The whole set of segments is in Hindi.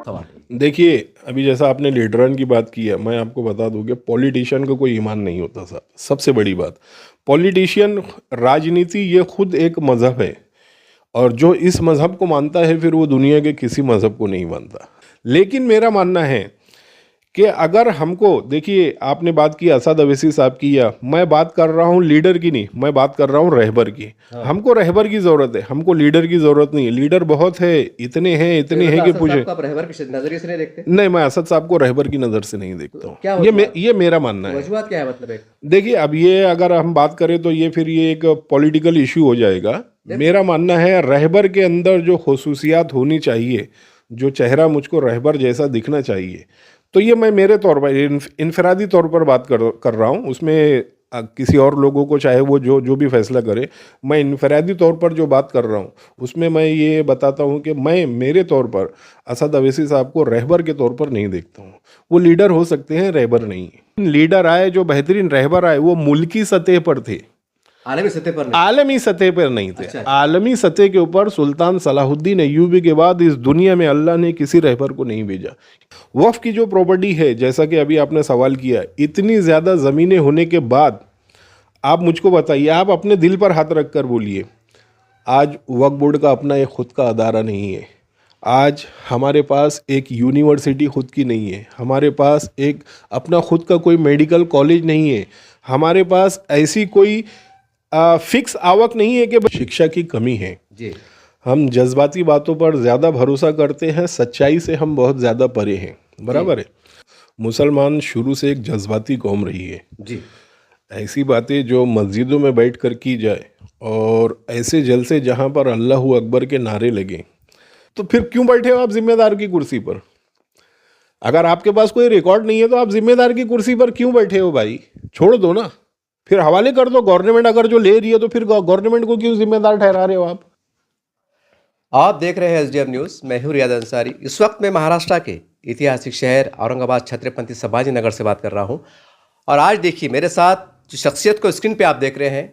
सवाल। देखिए, अभी जैसा आपने लीडरन की बात की है, मैं आपको बता दूं कि पॉलिटिशियन का कोई ईमान नहीं होता साहब। सबसे बड़ी बात, पॉलिटिशियन, राजनीति ये खुद एक मजहब है, और जो इस मजहब को मानता है फिर वो दुनिया के किसी मजहब को नहीं मानता। लेकिन मेरा मानना है कि अगर हमको, देखिए आपने बात की असद अवैसी साहब की, या मैं बात कर रहा हूँ लीडर की नहीं, मैं बात कर रहा हूँ रहबर की। हाँ। हमको रहबर की ज़रूरत है, हमको लीडर की ज़रूरत नहीं है। लीडर बहुत है, इतने तो ये हैं मतलब कि असद पूछे। साहब को आप रहबर के नजरिए से नहीं देखते? नहीं, मैं असद साहब को रहबर की नज़र से नहीं देखता तो हूँ। क्या ये मेरा मानना है। वजूहत क्या है मतलब एक? देखिए, अब ये अगर हम बात करें तो ये फिर ये एक पॉलिटिकल इशू हो जाएगा। मेरा मानना है रहबर के अंदर जो खसूसियात होनी चाहिए, जो चेहरा मुझको रहबर जैसा दिखना चाहिए, तो ये मैं मेरे तौर पर इनफरादी तौर पर बात कर रहा हूँ। उसमें किसी और लोगों को चाहे वो जो भी फैसला करे, मैं इनफरादी तौर पर जो बात कर रहा हूँ उसमें मैं ये बताता हूँ कि मैं मेरे तौर पर असद अवैसी साहब को रहबर के तौर पर नहीं देखता हूँ। वो लीडर हो सकते हैं, रहबर नहीं। लीडर आए जो बेहतरीन रहबर आए, वो मुल्की सतह पर थे, आलमी सतह पर नहीं? आलमी सतह पर नहीं थे। अच्छा। आलमी सतह के ऊपर सुल्तान सलाहुद्दीन अय्यूबी के बाद इस दुनिया में अल्लाह ने किसी रहबर को नहीं भेजा। वक्फ की जो प्रॉपर्टी है, जैसा कि अभी आपने सवाल किया, इतनी ज़्यादा ज़मीनें होने के बाद आप मुझको बताइए, आप अपने दिल पर हाथ रख कर बोलिए, आज वक्फ बोर्ड का अपना एक खुद का अदारा नहीं है। आज हमारे पास एक यूनिवर्सिटी खुद की नहीं है, हमारे पास एक अपना खुद का कोई मेडिकल कॉलेज नहीं है, हमारे पास ऐसी कोई फिक्स आवक नहीं है कि शिक्षा की कमी है जी। हम जज्बाती बातों पर ज़्यादा भरोसा करते हैं, सच्चाई से हम बहुत ज़्यादा परे हैं। बराबर है। मुसलमान शुरू से एक जज्बाती कौम रही है जी। ऐसी बातें जो मस्जिदों में बैठ कर की जाए और ऐसे जलसे जहाँ पर अल्लाह अकबर के नारे लगे, तो फिर क्यों बैठे हो आप जिम्मेदार की कुर्सी पर? अगर आपके पास कोई रिकॉर्ड नहीं है तो आप जिम्मेदार की कुर्सी पर क्यों बैठे हो भाई? छोड़ दो ना, फिर हवाले कर दो। गवर्नमेंट अगर जो ले रही है तो फिर गवर्नमेंट को क्यों जिम्मेदार ठहरा रहे हो आप? आप देख रहे हैं एसडीएम न्यूज़। मैं हूं रियाद अंसारी। इस वक्त मैं महाराष्ट्र के ऐतिहासिक शहर औरंगाबाद छत्रपति संभाजी नगर से बात कर रहा हूं। और आज देखिए मेरे साथ जो शख्सियत को स्क्रीन पे आप देख रहे हैं,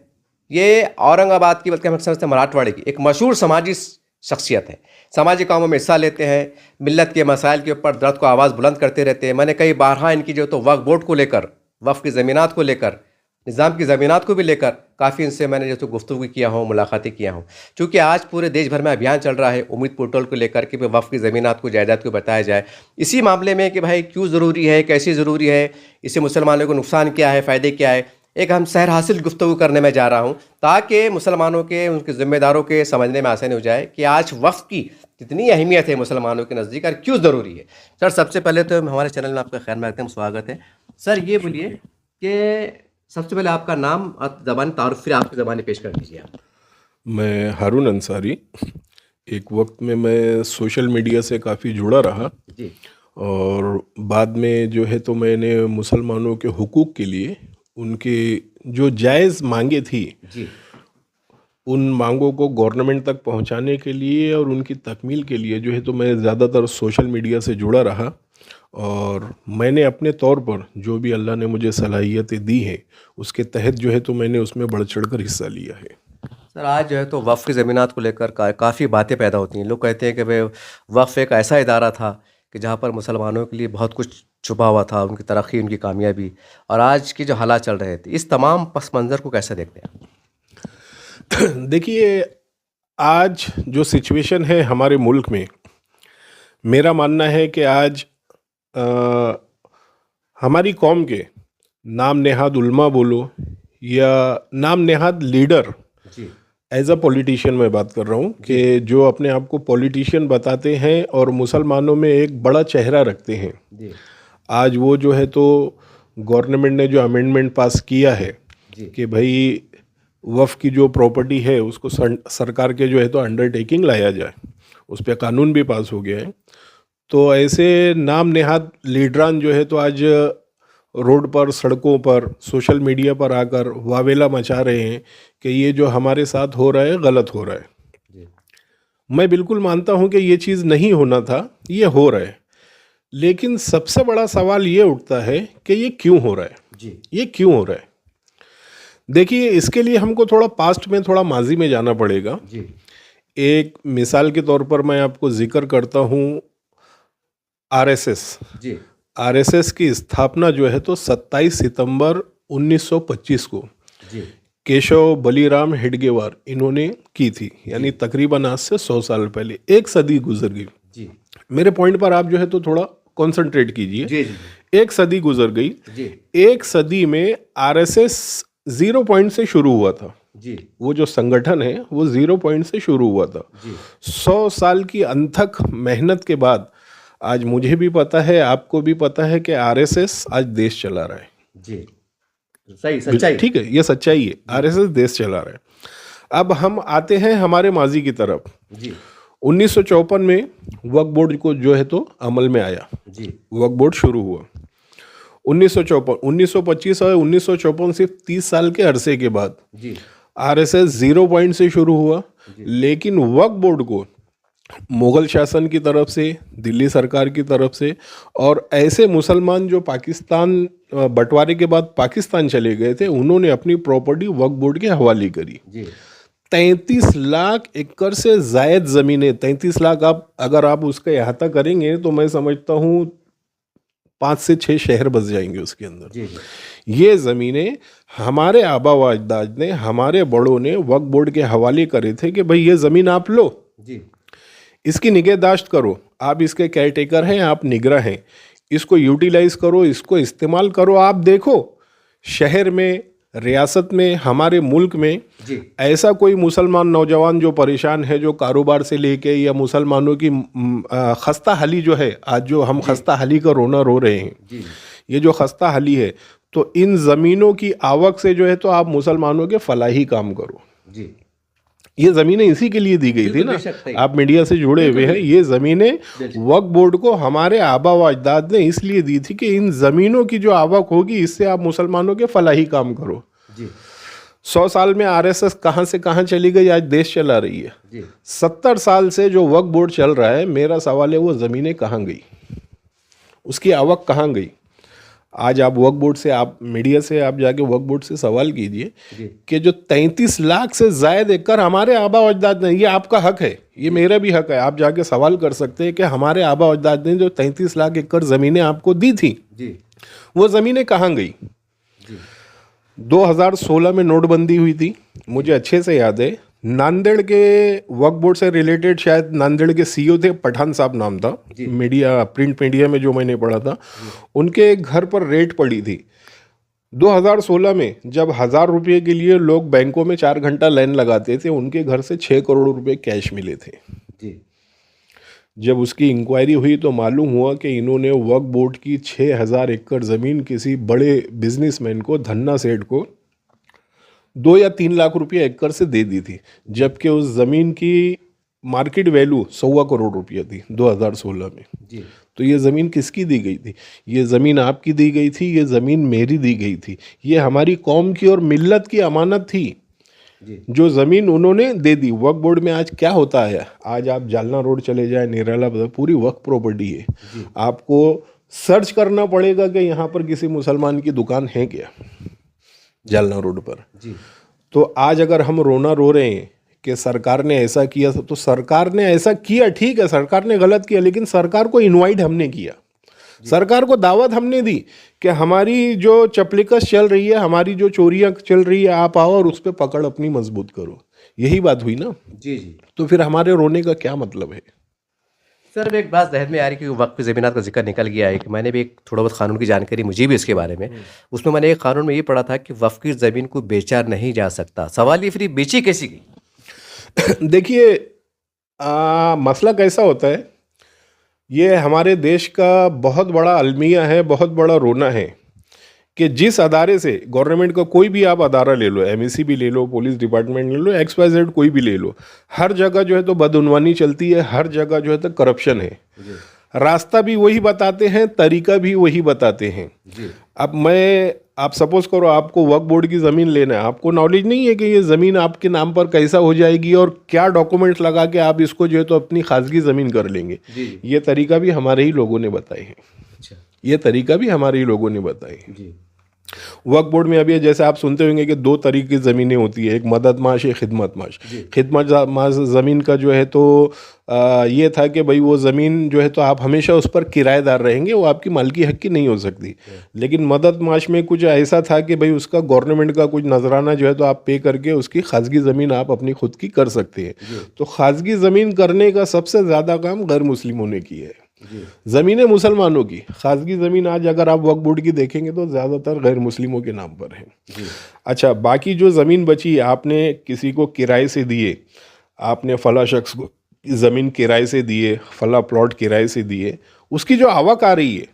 ये औरंगाबाद की, बल्कि हम समझते हैं मराठवाड़े की एक मशहूर समाजी शख्सियत है। सामाजिक कामों में हिस्सा लेते हैं, मिल्लत के मसाइल के ऊपर दर्द को आवाज़ बुलंद करते रहते हैं। मैंने कई बारहा इनकी जो तो वक्फ बोर्ड को लेकर, वक्फ की ज़मीनात को लेकर, निज़ाम की ज़मीनात को भी लेकर काफ़ी इनसे मैंने जो तो गुफ्तगू किया हूँ, मुलाकातें किया हूँ। चूँकि आज पूरे देश भर में अभियान चल रहा है उम्मीद पोर्टल को लेकर कि भाई वक्फ की ज़मीनात को, जायदाद को बताया जाए। इसी मामले में कि भाई क्यों ज़रूरी है, कैसी ज़रूरी है, इससे मुसलमानों को नुकसान क्या है, फ़ायदे क्या है, एक हम सहर हासिल गुफ्तगू करने में जा रहा हूँ, ताकि मुसलमानों के, उनके ज़िम्मेदारों के समझने में आसानी हो जाए कि आज वक्फ की कितनी अहमियत है मुसलमानों के नज़दीक और क्यों ज़रूरी है। सर, सबसे पहले तो हमारे चैनल में आपका खैर मकदम स्वागत है। सर, ये बोलिए कि सबसे पहले आपका नाम और ज़बानी तारुफ फिर आपकी ज़बानी पेश कर दीजिए आप। मैं हारून अंसारी। एक वक्त में मैं सोशल मीडिया से काफ़ी जुड़ा रहा, जी। और बाद में जो है तो मैंने मुसलमानों के हुकूक के लिए, उनके जो जायज़ मांगे थी, जी। उन मांगों को गवर्नमेंट तक पहुंचाने के लिए और उनकी तकमील के लिए जो है तो मैं ज़्यादातर सोशल मीडिया से जुड़ा रहा। और मैंने अपने तौर पर जो भी अल्लाह ने मुझे सलाहियतें दी हैं, उसके तहत जो है तो मैंने उसमें बढ़ चढ़ कर हिस्सा लिया है। सर, आज जो है तो वक्फ की ज़मीनात को लेकर काफ़ी बातें पैदा होती हैं। लोग कहते हैं कि भाई वक्फ एक ऐसा इदारा था कि जहाँ पर मुसलमानों के लिए बहुत कुछ छुपा हुआ था, उनकी तरक्की, उनकी कामयाबी, और आज की जो हालात चल रहे थे, इस तमाम पस मंज़र को कैसे देखते हैं आप? देखिए, आज जो सिचुएशन है हमारे मुल्क में, मेरा मानना है कि आज अ, हमारी कौम के नाम नेहाद उल्मा बोलो या नाम नेहाद लीडर, जी। एज अ पॉलिटिशियन मैं बात कर रहा हूँ, कि जो अपने आप को पॉलिटिशियन बताते हैं और मुसलमानों में एक बड़ा चेहरा रखते हैं, जी। आज वो जो है तो गवर्नमेंट ने जो अमेंडमेंट पास किया है जी। कि भाई वफ़ की जो प्रॉपर्टी है उसको सरकार के जो है तो अंडरटेकिंग लाया जाए, उस पर कानून भी पास हो गया है। तो ऐसे नाम नेहाद लीडरान जो है तो आज रोड पर, सड़कों पर, सोशल मीडिया पर आकर वावेला मचा रहे हैं कि ये जो हमारे साथ हो रहा है गलत हो रहा है। जी। मैं बिल्कुल मानता हूँ कि ये चीज़ नहीं होना था, ये हो रहा है। लेकिन सबसे बड़ा सवाल ये उठता है कि ये क्यों हो रहा है? जी। ये क्यों हो रहा है? देखिए, इसके लिए हमको थोड़ा पास्ट में, थोड़ा माजी में जाना पड़ेगा। जी। एक मिसाल के तौर पर मैं आपको जिक्र करता हूँ आरएसएस जी आरएसएस की स्थापना जो है तो 27 सितंबर 1925 को जी केशव बलीराम हेडगेवार इन्होंने की थी, यानी तकरीबन आज से 100 साल पहले। एक सदी गुजर गई। जी मेरे पॉइंट पर आप जो है तो थोड़ा कंसंट्रेट कीजिए। जी जी एक सदी गुजर गई। जी एक सदी में आरएसएस 0 पॉइंट से शुरू हुआ था। जी वो जो संगठन है वो 0 पॉइंट से शुरू हुआ था। जी 100 साल की अनथक मेहनत के बाद आज मुझे भी पता है, आपको भी पता है कि आरएसएस आज देश चला रहा है। जी सही सच्चाई। ठीक है, ये सच्चाई है, आरएसएस देश चला रहा है। अब हम आते हैं हमारे माजी की तरफ। जी 1954 में वक्फ बोर्ड को जो है तो अमल में आया। जी वक्फ बोर्ड शुरू हुआ 1954। 1925 और 1954 सिर्फ 30 साल के अरसे के बाद जी आरएसएस 0 पॉइंट से शुरू हुआ। लेकिन वक्फ बोर्ड को मुगल शासन की तरफ से, दिल्ली सरकार की तरफ से और ऐसे मुसलमान जो पाकिस्तान बंटवारे के बाद पाकिस्तान चले गए थे, उन्होंने अपनी प्रॉपर्टी वक्फ बोर्ड के हवाले करी। जी 33 लाख एकड़ से जायद ज़मीनें, 33 लाख अगर आप उसका अहाता करेंगे तो मैं समझता हूँ 5 से 6 शहर बस जाएंगे उसके अंदर। जी जी ये ज़मीनें हमारे आबा व अजदाद ने, हमारे बड़ों ने वक्फ बोर्ड के हवाले करे थे कि भाई ये ज़मीन आप लो, जी इसकी निगहदाश्त करो, आप इसके केयर टेकर हैं, आप निगरान हैं, इसको यूटिलाइज करो, इसको इस्तेमाल करो। आप देखो शहर में, रियासत में, हमारे मुल्क में जी ऐसा कोई मुसलमान नौजवान जो परेशान है, जो कारोबार से लेके या मुसलमानों की खस्ता हाली जो है, आज जो हम खस्ता हाली का रोना रो रहे हैं, जी ये जो खस्ता हाली है, तो इन ज़मीनों की आवक से जो है तो आप मुसलमानों के फलाही काम करो। जी ये ज़मीनें इसी के लिए दी गई थी बिल्कुल ना, बेशक सही। आप मीडिया से जुड़े हुए हैं। ये ज़मीनें वक्फ बोर्ड को हमारे आबा व अजदाद ने इसलिए दी थी कि इन ज़मीनों की जो आवक होगी इससे आप मुसलमानों के फलाही काम करो। जी 100 साल में आरएसएस कहाँ से कहाँ चली गई, आज देश चला रही है। जी 70 साल से जो वक्फ बोर्ड चल रहा है, मेरा सवाल है वो ज़मीनें कहाँ गई, उसकी आवक कहाँ गई। आज आप वक्फ बोर्ड से, आप मीडिया से आप जाके वक्फ बोर्ड से सवाल कीजिए कि जो 33 लाख से ज़ायद एकड़ हमारे आबा अजदाद ने, ये आपका हक है, ये मेरा भी हक है, आप जाके सवाल कर सकते हैं कि हमारे आबा अजदाद ने जो 33 लाख एकड़ ज़मीनें आपको दी थी, जी वो ज़मीनें कहाँ गई। 2016 में नोटबंदी हुई थी, मुझे अच्छे से याद है। नांदेड़ के वक्फ बोर्ड से रिलेटेड शायद नांदेड़ के सीईओ थे, पठान साहब नाम था, मीडिया, प्रिंट मीडिया में जो मैंने पढ़ा था, उनके घर पर रेड पड़ी थी 2016 में। जब 1000 रुपये के लिए लोग बैंकों में 4 घंटा लाइन लगाते थे, उनके घर से 6 करोड़ रुपए कैश मिले थे। जी जब उसकी इंक्वायरी हुई तो मालूम हुआ कि इन्होंने वक्फ बोर्ड की 6000 एकड़ ज़मीन किसी बड़े बिजनेसमैन को, धन्ना सेठ को 2 या 3 लाख रुपये एकड़ से दे दी थी, जबकि उस ज़मीन की मार्केट वैल्यू 1.25 करोड़ रुपया थी 2016 में। जी तो ये ज़मीन किसकी दी गई थी? ये ज़मीन आपकी दी गई थी, ये ज़मीन मेरी दी गई थी, ये हमारी कौम की और मिल्लत की अमानत थी। जी जो ज़मीन उन्होंने दे दी। वक्फ बोर्ड में आज क्या होता है, आज आप जालना रोड चले जाए, निराला बाजार, पूरी वक्फ प्रॉपर्टी है। आपको सर्च करना पड़ेगा कि यहाँ पर किसी मुसलमान की दुकान है क्या, जालना रोड पर। जी तो आज अगर हम रोना रो रहे हैं कि सरकार ने ऐसा किया, तो सरकार ने ऐसा किया, ठीक है, सरकार ने गलत किया, लेकिन सरकार को इनवाइट हमने किया, सरकार को दावत हमने दी कि हमारी जो चपलिकस चल रही है, हमारी जो चोरियां चल रही है, आप आओ और उस पर पकड़ अपनी मजबूत करो। यही बात हुई ना। जी जी तो फिर हमारे रोने का क्या मतलब है? सर, एक बात जहन में आ रही है कि वक्फ की ज़मीनात का जिक्र निकल गया है कि मैंने भी एक थोड़ा बहुत कानून की जानकारी मुझे भी इसके बारे में, उसमें मैंने एक कानून में ये पढ़ा था कि वक्फ की ज़मीन को बेचा नहीं जा सकता। सवाल ये फिर बेची कैसी गई? देखिए, मसला कैसा होता है, ये हमारे देश का बहुत बड़ा अलमिया है, बहुत बड़ा रोना है कि जिस अदारे से, गवर्नमेंट का कोई भी आप अदारा ले लो, एमएससी भी ले लो, पुलिस डिपार्टमेंट ले लो, XYZ कोई भी ले लो, हर जगह जो है तो बदउनवानी चलती है, हर जगह जो है तो करप्शन है। रास्ता भी वही बताते हैं, तरीका भी वही बताते हैं। अब आप सपोज करो आपको वक्फ बोर्ड की ज़मीन लेना है, आपको नॉलेज नहीं है कि ये ज़मीन आपके नाम पर कैसा हो जाएगी और क्या डॉक्यूमेंट्स लगा के आप इसको जो है तो अपनी खासगी ज़मीन कर लेंगे। ये तरीका भी हमारे ही लोगों ने बताए हैं। अच्छा। ये तरीका भी हमारे ही लोगों ने बताए हैं। जी वक्फ बोर्ड में अभी जैसे आप सुनते होंगे कि दो तरीके की ज़मीनें होती है, एक मदद माश, एक खिदमत माश। खिदमत माश ज़मीन का जो है तो ये था कि भाई वो ज़मीन जो है तो आप हमेशा उस पर किराएदार रहेंगे, वो आपकी मालकी हक की नहीं हो सकती। लेकिन मदद माश में कुछ ऐसा था कि भाई उसका गवर्नमेंट का कुछ नजराना जो है तो आप पे करके उसकी खासगी ज़मीन आप अपनी खुद की कर सकते हैं। तो खासगी ज़मीन करने का सबसे ज़्यादा काम गैर मुस्लिमों ने किया है। ज़मीनें मुसलमानों की, खासगी ज़मीन आज अगर आप वक्फ बोर्ड की देखेंगे तो ज़्यादातर गैर मुस्लिमों के नाम पर है। अच्छा, बाकी जो ज़मीन बची आपने किसी को किराए से दिए, आपने फला शख्स को ज़मीन किराए से दिए, फला प्लॉट किराए से दिए, उसकी जो आवक आ रही है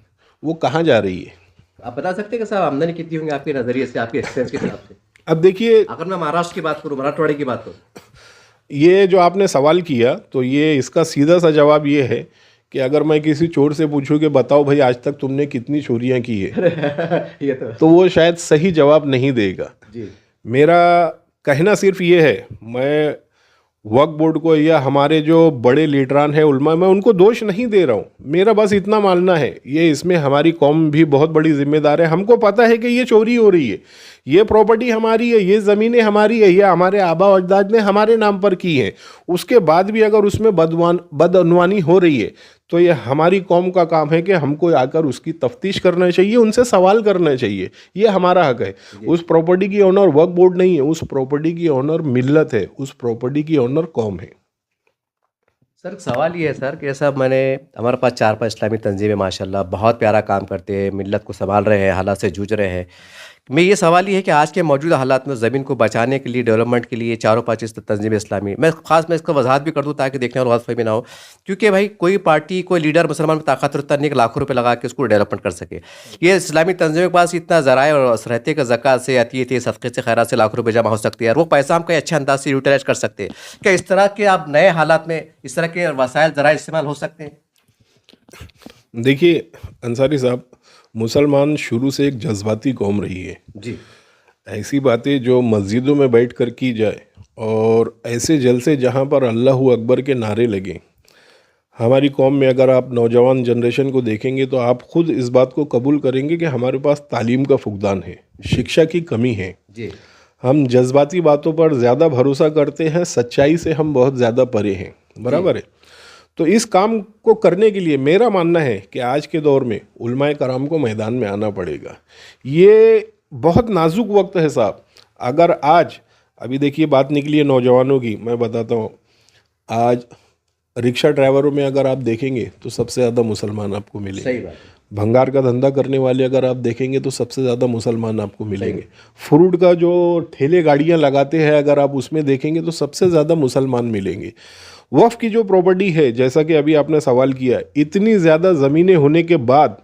वो कहाँ जा रही है? आप बता सकते हैं कि साहब आमदनी कितनी होंगी आपके नज़रिए से, आपके एक्सपीरियंस के हिसाब से? अब देखिए, अगर मैं महाराष्ट्र की बात करूँ, मराठवाड़े की बात करूँ। ये जो आपने सवाल किया तो ये इसका सीधा सा जवाब ये है कि अगर मैं किसी चोर से पूछूं कि बताओ भाई आज तक तुमने कितनी चोरियां की है, ये तो वो शायद सही जवाब नहीं देगा। जी मेरा कहना सिर्फ ये है, मैं वक्फ बोर्ड को या हमारे जो बड़े लीडरान हैं उलमा, मैं उनको दोष नहीं दे रहा हूँ। मेरा बस इतना मानना है, ये इसमें हमारी कौम भी बहुत बड़ी जिम्मेदार है। हमको पता है कि ये चोरी हो रही है, ये प्रॉपर्टी हमारी है, ये ज़मीनें हमारी है, ये हमारे आबा अजदाद ने हमारे नाम पर की हैं। उसके बाद भी अगर उसमें बदअनवानी हो रही है तो ये हमारी कौम का काम है कि हमको आकर उसकी तफ्तीश करना चाहिए, उनसे सवाल करना चाहिए। ये हमारा हक है। उस प्रॉपर्टी की ऑनर वक्फ बोर्ड नहीं है, उस प्रॉपर्टी की ऑनर मिल्लत है, उस प्रॉपर्टी की ऑनर कौम है। सर, सवाल ये है सर कि ऐसा मैंने, हमारे पास 4-5 इस्लामी तंजीमें माशाल्लाह बहुत प्यारा काम करते हैं, मिल्लत को संभाल रहे हैं, हालात से जूझ रहे हैं। मैं ये सवाल ये है कि आज के मौजूदा हालात में ज़मीन को बचाने के लिए, डेवलपमेंट के लिए 4-5 तंजीम इस्लामी, मैं इसका वजाहत भी कर दूँ ताकि देखने और गलतफहमी ना हो, क्योंकि भाई कोई पार्टी, कोई लीडर मुसलमान में ताकत रखता नहीं कि लाखों रुपए लगा के उसको डेवलपमेंट कर सके। ये इस्लामी तंजीमों के पास इतना ज़राए और रहते कि ज़कात से, अतीयत से, सदक़े से, खैरात से लाखों रुपए जमा हो सकते हैं और वो पैसा हम कहीं अच्छे अंदाज से यूटिलाइज कर सकते हैं। क्या इस तरह के आप नए हालात में इस तरह के वसाइल ज़राए इस्तेमाल हो सकते हैं? देखिए अंसारी साहब, मुसलमान शुरू से एक जज्बाती कौम रही है। जी ऐसी बातें जो मस्जिदों में बैठ कर की जाए और ऐसे जलसे जहाँ पर अल्लाह अकबर के नारे लगे, हमारी कौम में अगर आप नौजवान जनरेशन को देखेंगे तो आप खुद इस बात को कबूल करेंगे कि हमारे पास तालीम का फुकदान है, शिक्षा की कमी है। जी हम जज्बाती बातों पर ज़्यादा भरोसा करते हैं, सच्चाई से हम बहुत ज़्यादा परे हैं। बराबर है। तो इस काम को करने के लिए मेरा मानना है कि आज के दौर में उलमाए कराम को मैदान में आना पड़ेगा। ये बहुत नाजुक वक्त है साहब। अगर आज अभी देखिए बात निकली है नौजवानों की, मैं बताता हूँ, आज रिक्शा ड्राइवरों में अगर आप देखेंगे तो सबसे ज़्यादा मुसलमान आपको मिलेंगे। सही बात है। भंगार का धंधा करने वाले अगर आप देखेंगे तो सबसे ज़्यादा मुसलमान आपको मिलेंगे। फ्रूट का जो ठेले गाड़ियाँ लगाते हैं अगर आप उसमें देखेंगे तो सबसे ज़्यादा मुसलमान मिलेंगे। वक्फ की जो प्रॉपर्टी है, जैसा कि अभी आपने सवाल किया, इतनी ज़्यादा ज़मीनें होने के बाद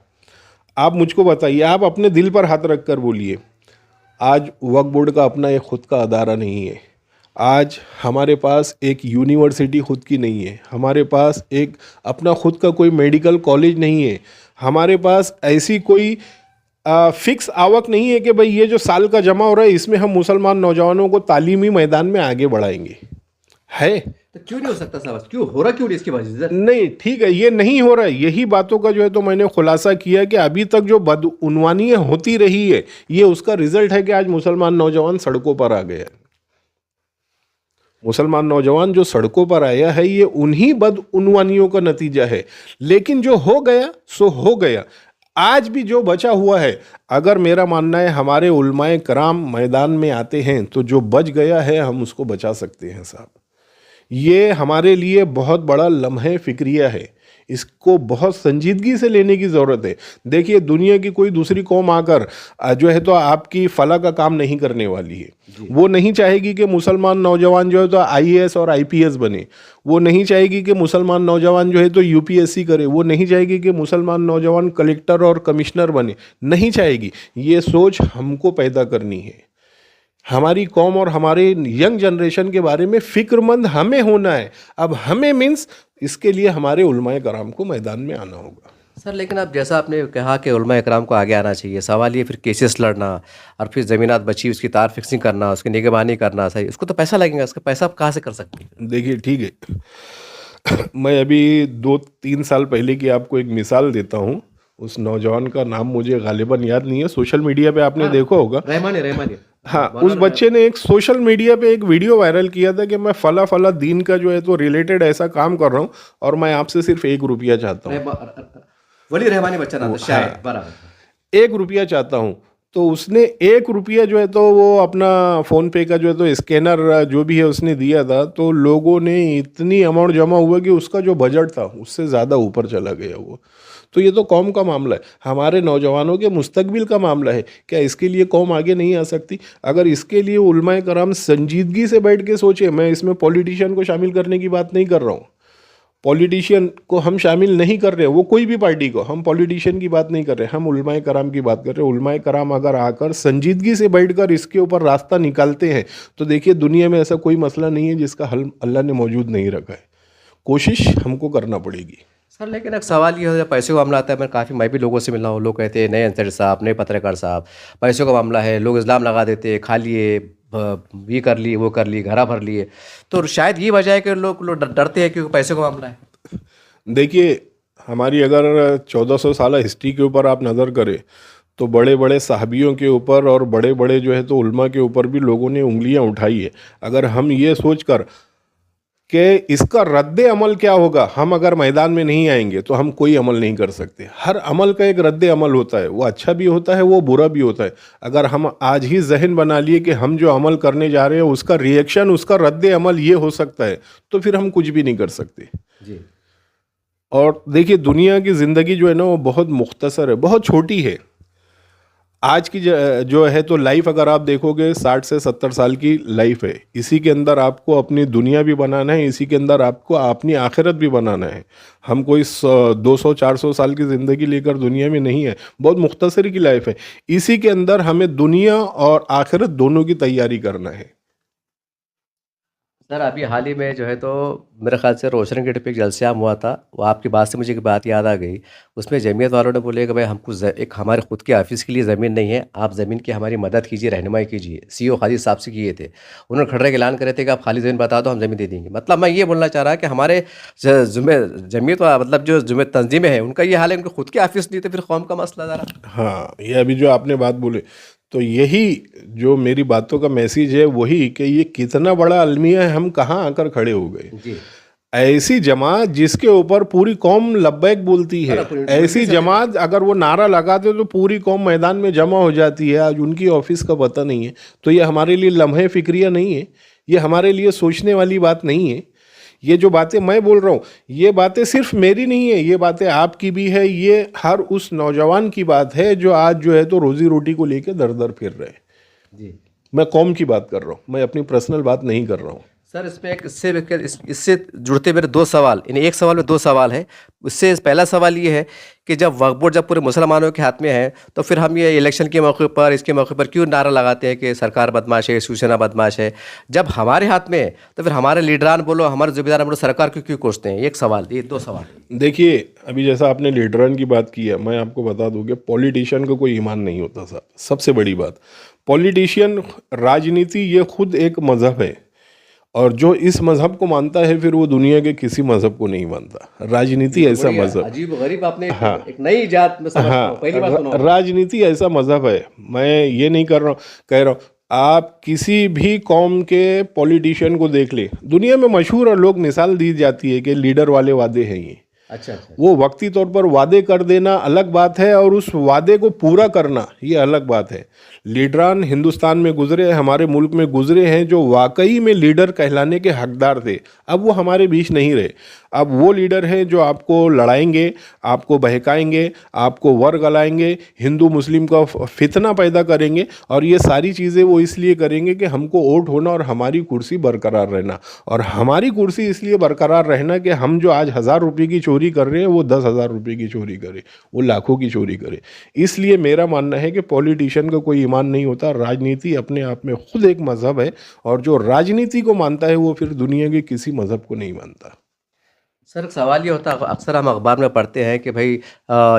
आप मुझको बताइए, आप अपने दिल पर हाथ रख कर बोलिए, आज वक्फ बोर्ड का अपना एक खुद का अदारा नहीं है, आज हमारे पास एक यूनिवर्सिटी खुद की नहीं है, हमारे पास एक अपना खुद का कोई मेडिकल कॉलेज नहीं है, हमारे पास ऐसी कोई फिक्स आवक नहीं है कि भाई ये जो साल का जमा हो रहा है इसमें हम मुसलमान नौजवानों को तालीमी मैदान में आगे बढ़ाएंगे। है तो क्यों नहीं हो सकता साहब? क्यों हो रहा, क्यों नहीं इसकी वजह से? नहीं, ठीक है, ये नहीं हो रहा है। यही बातों का जो है तो मैंने खुलासा किया कि अभी तक जो बदउनवानियाँ होती रही है ये उसका रिजल्ट है कि आज मुसलमान नौजवान सड़कों पर आ गया। मुसलमान नौजवान जो सड़कों पर आया है ये उन्हीं बदउनवानियों का नतीजा है। लेकिन जो हो गया सो हो गया। आज भी जो बचा हुआ है, अगर मेरा मानना है हमारे उलमाए कराम मैदान में आते हैं तो जो बच गया है हम उसको बचा सकते हैं साहब। ये हमारे लिए बहुत बड़ा लम्हे फिक्रिया है, इसको बहुत संजीदगी से लेने की ज़रूरत है। देखिए दुनिया की कोई दूसरी कौम आकर जो है तो आपकी फला का काम नहीं करने वाली है। वो नहीं चाहेगी कि मुसलमान नौजवान जो है तो आईएएस और आईपीएस बने, वो नहीं चाहेगी कि मुसलमान नौजवान जो है तो यूपीएससी करे, वो नहीं चाहेगी कि मुसलमान नौजवान कलेक्टर और कमिश्नर बने, नहीं चाहेगी। ये सोच हमको पैदा करनी है। हमारी कौम और हमारे यंग जनरेशन के बारे में फिक्रमंद हमें होना है। अब हमें मीन्स इसके लिए हमारे उलमाए कराम को मैदान में आना होगा। सर, लेकिन अब जैसा आपने कहा कि उलमा इकराम को आगे आना चाहिए, सवाल ये फिर केसेस लड़ना और फिर ज़मीनात बची उसकी तार फिक्सिंग करना, उसकी निगरानी करना, सही उसको तो पैसा लगेगा, उसका पैसा आप कहाँ से कर सकते हैं? देखिए ठीक है, मैं अभी 2-3 साल पहले की आपको एक मिसाल देता हूँ। उस नौजवान का नाम मुझे गालिबन याद नहीं है, सोशल मीडिया पे आपने देखा होगा। रहमानी हाँ, उस बच्चे ने एक सोशल मीडिया पे एक वीडियो वायरल किया था कि मैं फला फला दीन का जो है तो रिलेटेड ऐसा काम कर रहा हूँ और मैं आपसे सिर्फ 1 रुपया चाहता हूँ। वली रहमानी बच्चा नाम था शायद, बराबर। 1 रुपया चाहता हूँ। तो उसने 1 रुपया जो है तो वो अपना फ़ोन पे का जो है तो स्कैनर जो भी है उसने दिया था, तो लोगों ने इतनी अमाउंट जमा हुआ कि उसका जो बजट था उससे ज़्यादा ऊपर चला गया वो। तो ये तो कौम का मामला है, हमारे नौजवानों के मुस्तकबिल का मामला है। क्या इसके लिए कौम आगे नहीं आ सकती? अगर इसके लिए उलमाए कराम संजीदगी से बैठ के सोचे, मैं इसमें पॉलिटिशियन को शामिल करने की बात नहीं कर रहा हूँ, पॉलिटिशियन को हम शामिल नहीं कर रहे, वो कोई भी पार्टी को, हम पॉलिटिशियन की बात नहीं कर रहे, हम उलमाए कराम की बात कर रहे हैं। उलमाए कराम अगर आकर संजीदगी से बैठकर इसके ऊपर रास्ता निकालते हैं तो देखिए दुनिया में ऐसा कोई मसला नहीं है जिसका हल अल्लाह ने मौजूद नहीं रखा है। कोशिश हमको करना पड़ेगी। सर लेकिन एक सवाल ये हो, जब पैसे का मामला आता है, मैं भी लोगों से मिला हूँ, लोग कहते हैं नए अंसारी साहब, नए पत्रकार साहब, पैसों का मामला है, लोग इल्ज़ाम लगा देते हैं, खा लिए, ये कर लिए, वो कर लिए, घरा भर लिए। तो शायद ये वजह है कि लोग डरते हैं क्योंकि पैसों का मामला है। देखिए, हमारी अगर 1400 साल हिस्ट्री के ऊपर आप नज़र करें तो बड़े बड़े साहबियों के ऊपर और बड़े बड़े जो है तो उल्मा के ऊपर भी लोगों ने उंगलियां उठाई है। अगर हम ये सोच कर कि इसका रद्द अमल क्या होगा, हम अगर मैदान में नहीं आएंगे तो हम कोई अमल नहीं कर सकते। हर अमल का एक रद्द अमल होता है, वो अच्छा भी होता है, वो बुरा भी होता है। अगर हम आज ही जहन बना लिए कि हम जो अमल करने जा रहे हैं उसका रिएक्शन, उसका रद्द अमल ये हो सकता है, तो फिर हम कुछ भी नहीं कर सकते जी। और देखिए, दुनिया की ज़िंदगी जो है ना वो बहुत मुख्तसर है, बहुत छोटी है। आज की जो है तो लाइफ अगर आप देखोगे 60 से 70 साल की लाइफ है। इसी के अंदर आपको अपनी दुनिया भी बनाना है, इसी के अंदर आपको अपनी आखिरत भी बनाना है। हम कोई 200-400 साल की ज़िंदगी लेकर दुनिया में नहीं है, बहुत मुख्तसर की लाइफ है। इसी के अंदर हमें दुनिया और आखिरत दोनों की तैयारी करना है। सर अभी हाल ही में जो है तो मेरे ख्याल से रोशन गेट पे एक जलसा हुआ था, वो आपकी बात से मुझे एक बात याद आ गई। उसमें जमीयत वालों ने बोले कि भाई हमको एक हमारे खुद के ऑफिस के लिए ज़मीन नहीं है, आप ज़मीन की हमारी मदद कीजिए, रहनुमाई कीजिए। सीईओ खालिद साहब से किए थे, उन्होंने खड़े के ऐलान करे थे कि आप खाली ज़मीन बता दो, हम ज़मीन दे देंगे। मतलब मैं ये बोलना चाह रहा कि हमारे जमीयत मतलब जो जुम्मे तंजीमें हैं उनका ये हाल है, उनके खुद के ऑफिस नहीं, तो फिर कौम का मसला ज़रा। हाँ, ये अभी जो आपने बात बोले तो यही जो मेरी बातों का मैसेज है वही कि ये कितना बड़ा अलमिया है, हम कहाँ आकर खड़े हो गए। जी। ऐसी जमात जिसके ऊपर पूरी कौम लब्बैक बोलती है, ऐसी जमात अगर वो नारा लगाते तो पूरी कौम मैदान में जमा हो जाती है। आज उनकी ऑफिस का पता नहीं है, तो ये हमारे लिए लम्हे फिक्रिया नहीं है, ये हमारे लिए सोचने वाली बात नहीं है। ये जो बातें मैं बोल रहा हूँ, ये बातें सिर्फ मेरी नहीं है, ये बातें आपकी भी है, ये हर उस नौजवान की बात है जो आज जो है तो रोजी रोटी को लेकर दर दर फिर रहे हैं। जी। मैं कौम की बात कर रहा हूँ, मैं अपनी पर्सनल बात नहीं कर रहा हूँ। सर इसमें एक इससे जुड़ते मेरे दो सवाल, इन एक सवाल में दो सवाल है। उससे पहला सवाल ये है कि जब वक्फ बोर्ड जब पूरे मुसलमानों के हाथ में है, तो फिर हम ये इलेक्शन के मौके पर, इसके मौके पर क्यों नारा लगाते हैं कि सरकार बदमाश है, शिवसेना बदमाश है? जब हमारे हाथ में है तो फिर हमारे लीडरान बोलो, हमारे ज़िम्मेदार बोलो, सरकार को क्यों कोसते हैं? एक सवाल, ये दो सवाल। देखिए, अभी जैसा आपने लीडरन की बात की है, मैं आपको बता दूं कि पॉलिटिशियन को कोई ईमान नहीं होता साहब। सबसे बड़ी बात, पॉलिटिशियन, राजनीति ये खुद एक मज़हब है और जो इस मज़हब को मानता है फिर वो दुनिया के किसी मज़हब को नहीं मानता। राजनीति ऐसा मज़हब, अजीब गरीब, आपने एक नई जात में समझता हूं, पहली बार सुना हूं। राजनीति ऐसा मज़हब है। मैं ये नहीं कर रहा हूँ, कह रहा हूँ आप किसी भी कौम के पॉलिटिशियन को देख ले, दुनिया में मशहूर और लोग मिसाल दी जाती है कि लीडर वाले वादे हैं ये। अच्छा अच्छा। वो वक्ती तौर पर वादे कर देना अलग बात है और उस वादे को पूरा करना ये अलग बात है। लीडरान हिंदुस्तान में गुजरे, हमारे मुल्क में गुजरे हैं जो वाकई में लीडर कहलाने के हकदार थे, अब वो हमारे बीच नहीं रहे। अब वो लीडर हैं जो आपको लड़ाएंगे, आपको बहकाएंगे, आपको वर गलाएंगे, हिंदू मुस्लिम का फितना पैदा करेंगे और ये सारी चीज़ें वो इसलिए करेंगे कि हमको वोट होना और हमारी कुर्सी बरकरार रहना। और हमारी कुर्सी इसलिए बरकरार रहना कि हम जो आज 1000 रुपये की चोरी कर रहे हैं वो 10,000 रुपये की चोरी करे, वो लाखों की चोरी करे। इसलिए मेरा मानना है कि पॉलिटिशियन का कोई ईमान नहीं होता। राजनीति अपने आप में खुद एक मज़हब है और जो राजनीति को मानता है वो फिर दुनिया के किसी मज़हब को नहीं मानता। सर एक सवाल ये होता है, अक्सर हम अखबार में पढ़ते हैं कि भाई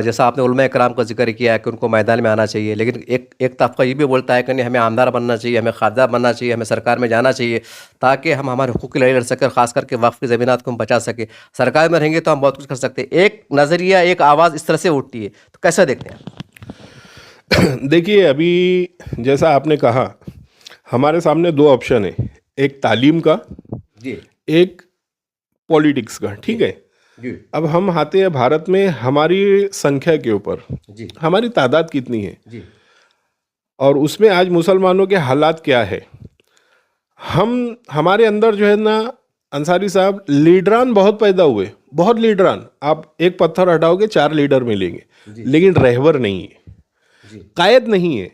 जैसा आपने उलमा कराम का जिक्र किया है कि उनको मैदान में आना चाहिए, लेकिन एक तबका ये भी बोलता है कि नहीं, हमें आमदार बनना चाहिए, हमें खासदार बनना चाहिए, हमें सरकार में जाना चाहिए ताकि हम हमारे हुकूक की लड़ाई लड़ सकें और ख़ास करके वक्फ की ज़मीनात को हम बचा सकें। सरकार में रहेंगे तो हम बहुत कुछ कर सकते हैं। एक नज़रिया, एक आवाज़ इस तरह से उठती है, तो कैसे देखते हैं आप? देखिए, अभी जैसा आपने कहा, हमारे सामने दो ऑप्शन है, एक तालीम का, जी एक पॉलिटिक्स का, ठीक है। जी अब हम आते हैं भारत में हमारी संख्या के ऊपर, जी हमारी तादाद कितनी है जी और उसमें आज मुसलमानों के हालात क्या है। हम हमारे अंदर जो है ना, अंसारी साहब, लीडरान बहुत पैदा हुए, बहुत लीडरान। आप एक पत्थर हटाओगे 4 लीडर मिलेंगे, लेकिन रहबर नहीं है, जी कायद नहीं है।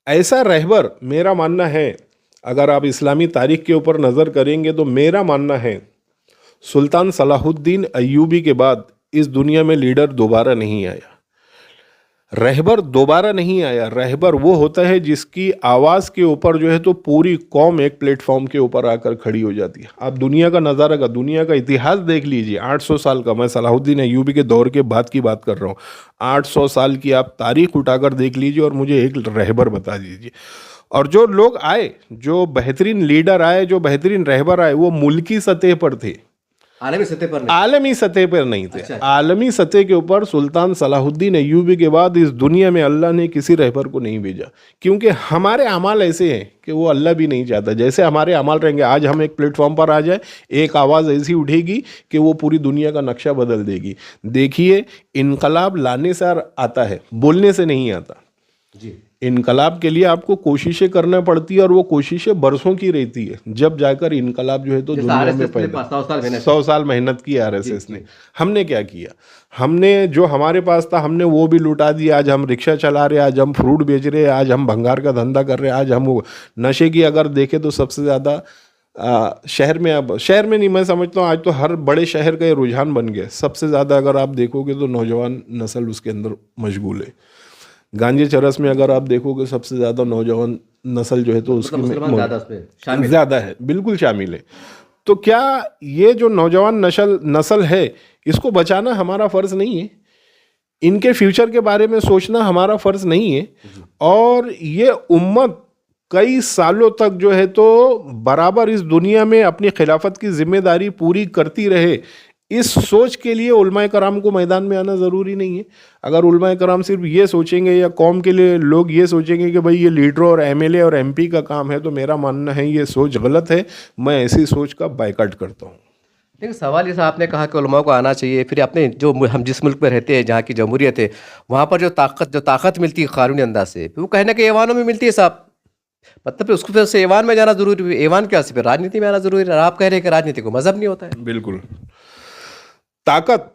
ऐसा रहबर, मेरा मानना है, अगर आप इस्लामी तारीख के ऊपर नज़र करेंगे तो मेरा मानना है सुल्तान सलाहुद्दीन अय्यूबी के बाद इस दुनिया में लीडर दोबारा नहीं आया, रहबर दोबारा नहीं आया। रहबर वो होता है जिसकी आवाज़ के ऊपर जो है तो पूरी कौम एक प्लेटफॉर्म के ऊपर आकर खड़ी हो जाती है। आप दुनिया का नज़ारा का, दुनिया का इतिहास देख लीजिए, 800 साल का, मैं सलाहुद्दीन अय्यूबी के दौर के बाद की बात कर रहा हूँ, 800 साल की आप तारीख उठाकर देख लीजिए और मुझे एक रहबर बता दीजिए। और जो लोग आए, जो बेहतरीन लीडर आए, जो बेहतरीन रहबर आए, वो मुल्की सतह पर थे, आलमी सतह पर नहीं। आलमी सतह पर नहीं थे। अच्छा। आलमी सतह के ऊपर सुल्तान सलाहुद्दीन अय्यूबी के बाद इस दुनिया में अल्लाह ने किसी रहबर को नहीं भेजा, क्योंकि हमारे अमाल ऐसे हैं कि वो अल्लाह भी नहीं चाहता। जैसे हमारे अमाल रहेंगे, आज हम एक प्लेटफॉर्म पर आ जाए, एक आवाज़ ऐसी उठेगी कि वो पूरी दुनिया का नक्शा बदल देगी। देखिए, इनकलाब लाने से आता है, बोलने से नहीं आता। जी इनकलाब के लिए आपको कोशिशें करना पड़ती है और वो कोशिशें बरसों की रहती है, जब जाकर इनकलाब जो है तो दुनिया में पैदा। 100 साल मेहनत की आरएसएस ने। हमने क्या किया? हमने जो हमारे पास था हमने वो भी लुटा दिया। आज हम रिक्शा चला रहे हैं, आज हम फ्रूट बेच रहे हैं, आज हम भंगार का धंधा कर रहे हैं, आज हम वो नशे की अगर देखें तो सबसे ज़्यादा शहर में, अब शहर में नहीं, मैं समझता हूँ आज तो हर बड़े शहर का ये रुझान बन गया। सबसे ज़्यादा अगर आप देखोगे तो नौजवान नस्ल उसके अंदर मशगूल है। गांजे चरस में अगर आप देखोगे सबसे ज़्यादा नौजवान नस्ल जो है तो उसकी ज़्यादा है, बिल्कुल शामिल है। तो क्या ये जो नौजवान नस्ल है, इसको बचाना हमारा फ़र्ज़ नहीं है? इनके फ्यूचर के बारे में सोचना हमारा फ़र्ज़ नहीं है? और ये उम्मत कई सालों तक जो है तो बराबर इस दुनिया में अपनी खिलाफत की जिम्मेदारी पूरी करती रहे, इस सोच के लिए उलमाए कराम को मैदान में आना ज़रूरी नहीं है। अगर उलमाए कराम सिर्फ ये सोचेंगे या कौम के लिए लोग ये सोचेंगे कि भाई ये लीडरों और एमएलए और एमपी का काम है, तो मेरा मानना है ये सोच गलत है। मैं ऐसी सोच का बायकॉट करता हूँ। देखिए, सवाल ये, आपने कहा कि उलमा को आना चाहिए, फिर अपने जो हम जिस मुल्क में रहते हैं, जहाँ की जमहूरियत है, वहाँ पर जो ताकत मिलती है कानूनी अंदाज से, फिर वो कहना कि ऐवानों में मिलती है साहब। मतलब फिर उसको फिर से ऐवान में जाना जरूरी है, ऐवान क्या, फिर राजनीति में आना जरूरी है। आप कह रहे हैं कि राजनीति को मजहब नहीं होता है। बिल्कुल, ताकत,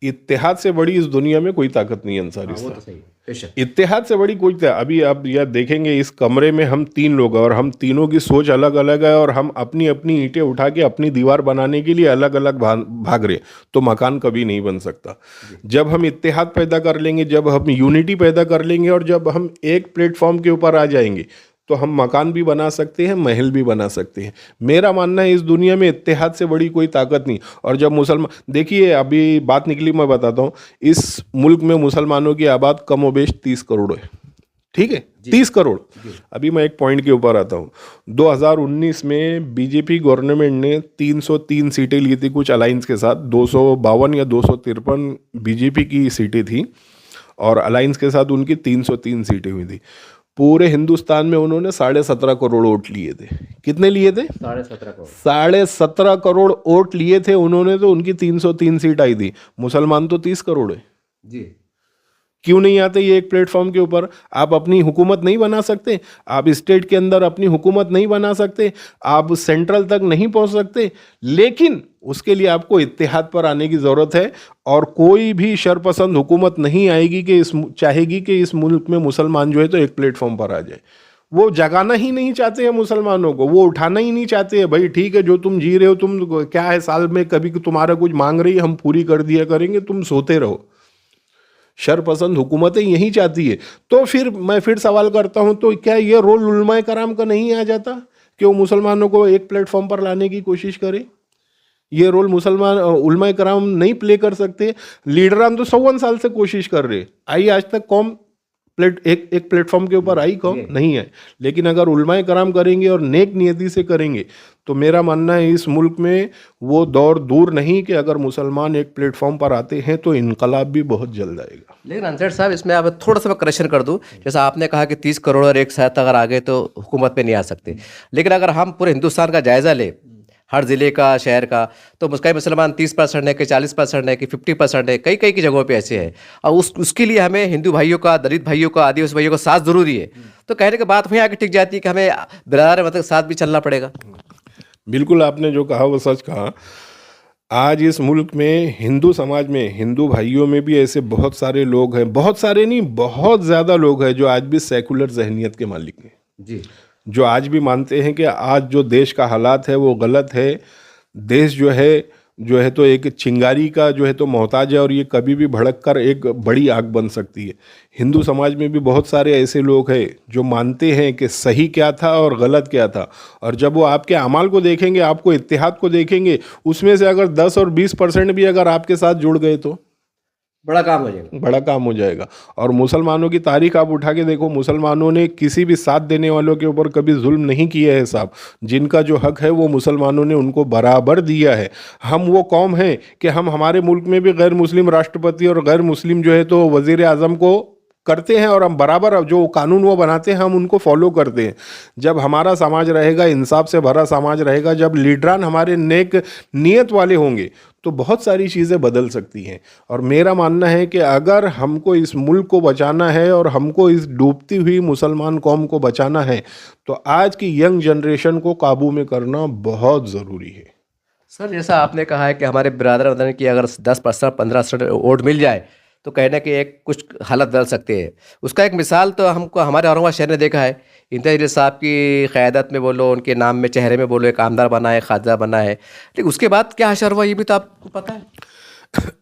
इत्तेहाद से बड़ी इस दुनिया में कोई ताकत नहीं है अंसारी वो साहब। तो सही है। इत्तेहाद से बड़ी कोई अभी आप यह देखेंगे, इस कमरे में हम 3 लोग हैं और हम तीनों की सोच अलग अलग है और हम अपनी अपनी ईंटें उठा के अपनी दीवार बनाने के लिए अलग अलग भाग रहे, तो मकान कभी नहीं बन सकता। जब हम इत्तेहाद पैदा कर लेंगे, जब हम यूनिटी पैदा कर लेंगे और जब हम एक प्लेटफॉर्म के ऊपर आ जाएंगे, तो हम मकान भी बना सकते हैं, महल भी बना सकते हैं। मेरा मानना है इस दुनिया में इत्तेहाद से बड़ी कोई ताकत नहीं। और जब मुसलमान, देखिए अभी बात निकली, मैं बताता हूँ, इस मुल्क में मुसलमानों की आबाद कम व बेश 30 करोड़ है, ठीक है, 30 करोड़। अभी मैं एक पॉइंट के ऊपर आता हूँ। 2019 में बीजेपी गवर्नमेंट ने 303 सीटें ली थी कुछ अलायंस के साथ, 252 या 253 बीजेपी की सीटें थी और अलायंस के साथ उनकी 303 सीटें हुई थी। पूरे हिंदुस्तान में उन्होंने 17.5 करोड़ वोट लिए थे। कितने लिए थे? 17.5 करोड़। 17.5 करोड़ वोट लिए थे उन्होंने, तो उनकी 303 सीट आई थी। मुसलमान तो 30 करोड़ है जी। क्यों नहीं आते ये एक प्लेटफॉर्म के ऊपर? आप अपनी हुकूमत नहीं बना सकते? आप स्टेट के अंदर अपनी हुकूमत नहीं बना सकते? आप सेंट्रल तक नहीं पहुंच सकते? लेकिन उसके लिए आपको इत्तेहाद पर आने की ज़रूरत है। और कोई भी शरपसंद हुकूमत नहीं आएगी कि चाहेगी कि इस मुल्क में मुसलमान जो है तो एक प्लेटफॉर्म पर आ जाए। वो जगाना ही नहीं चाहते हैं मुसलमानों को, वो उठाना ही नहीं चाहते हैं। भाई ठीक है, जो तुम जी रहे हो, तुम क्या है, साल में कभी तुम्हारा कुछ मांग रही है, हम पूरी कर दिया करेंगे, तुम सोते रहो। शरपसंद हुकूमतें यही चाहती है। तो फिर मैं फिर सवाल करता हूं, तो क्या ये रोल उलमाए कराम का नहीं आ जाता कि वो मुसलमानों को एक प्लेटफॉर्म पर लाने की कोशिश करे? ये रोल मुसलमान उलमा कराम नहीं प्ले कर सकते? लीडरान तो 54 साल से कोशिश कर रहे, आई आज तक कौम एक प्लेटफॉर्म के ऊपर आई कौम नहीं है। लेकिन अगर उलमा कराम करेंगे और नेक नियति से करेंगे तो मेरा मानना है इस मुल्क में वो दौर दूर नहीं कि अगर मुसलमान एक प्लेटफॉर्म पर आते हैं तो इनकलाब भी बहुत जल्द आएगा। लेकिन अंसर साहब, इसमें आप थोड़ा सा मैं करेक्शन कर दूं। जैसा आपने कहा कि 30 करोड़ और एक साथ अगर आ गए तो हुकूमत पे नहीं आ सकते, लेकिन अगर हम पूरे हिंदुस्तान का जायज़ा ले, हर ज़िले का, शहर का, तो कई मुसलमान 30% है, कि 40% है, कि 50% है, कई कई की जगहों पे ऐसे है। और उसके लिए हमें हिंदू भाइयों का, दलित भाइयों का, आदिवासी भाइयों का साथ ज़रूरी है। तो कहने की बात वहीं आके टिक जाती है कि हमें बिरादर मतलब साथ भी चलना पड़ेगा। बिल्कुल, आपने जो कहा वो सच कहा। आज इस मुल्क में हिंदू समाज में, हिंदू भाइयों में भी ऐसे बहुत सारे लोग हैं, बहुत सारे नहीं, बहुत ज़्यादा लोग हैं जो आज भी सेकुलर जहनियत के मालिक हैं जी, जो आज भी मानते हैं कि आज जो देश का हालात है वो गलत है। देश जो है तो एक चिंगारी का जो है तो मोहताज है और ये कभी भी भड़क कर एक बड़ी आग बन सकती है। हिंदू समाज में भी बहुत सारे ऐसे लोग हैं जो मानते हैं कि सही क्या था और गलत क्या था, और जब वो आपके अमाल को देखेंगे, आपको इत्तेहाद को देखेंगे, उसमें से अगर 10 और 20% भी अगर आपके साथ जुड़ गए तो बड़ा काम हो जाएगा। बड़ा काम हो जाएगा। और मुसलमानों की तारीख आप उठा के देखो, मुसलमानों ने किसी भी साथ देने वालों के ऊपर कभी जुल्म नहीं किया है साहब। जिनका जो हक है वो मुसलमानों ने उनको बराबर दिया है। हम वो कौम हैं कि हम हमारे मुल्क में भी गैर मुस्लिम राष्ट्रपति और गैर मुस्लिम जो है तो वज़ीर आज़म को करते हैं, और हम बराबर जो कानून वो बनाते हैं हम उनको फॉलो करते हैं। जब हमारा समाज रहेगा, इंसाफ से भरा समाज रहेगा, जब लीडरान हमारे नेक नियत वाले होंगे तो बहुत सारी चीज़ें बदल सकती हैं। और मेरा मानना है कि अगर हमको इस मुल्क को बचाना है और हमको इस डूबती हुई मुसलमान कौम को बचाना है तो आज की यंग जनरेशन को काबू में करना बहुत ज़रूरी है। सर, जैसा आपने कहा है कि हमारे बिरादर वतन की अगर 10%, 15% वोट मिल जाए तो कहना कि एक कुछ हालत बदल सकते हैं। उसका एक मिसाल तो हमको हमारे औरंगाबाद शहर ने देखा है। इंतज़ार साहब की क़यादत में बोलो, उनके नाम में, चेहरे में बोलो, एक आमदार बना है, खाजा बना है, लेकिन उसके बाद क्या हशर हुआ ये भी तो आपको पता है।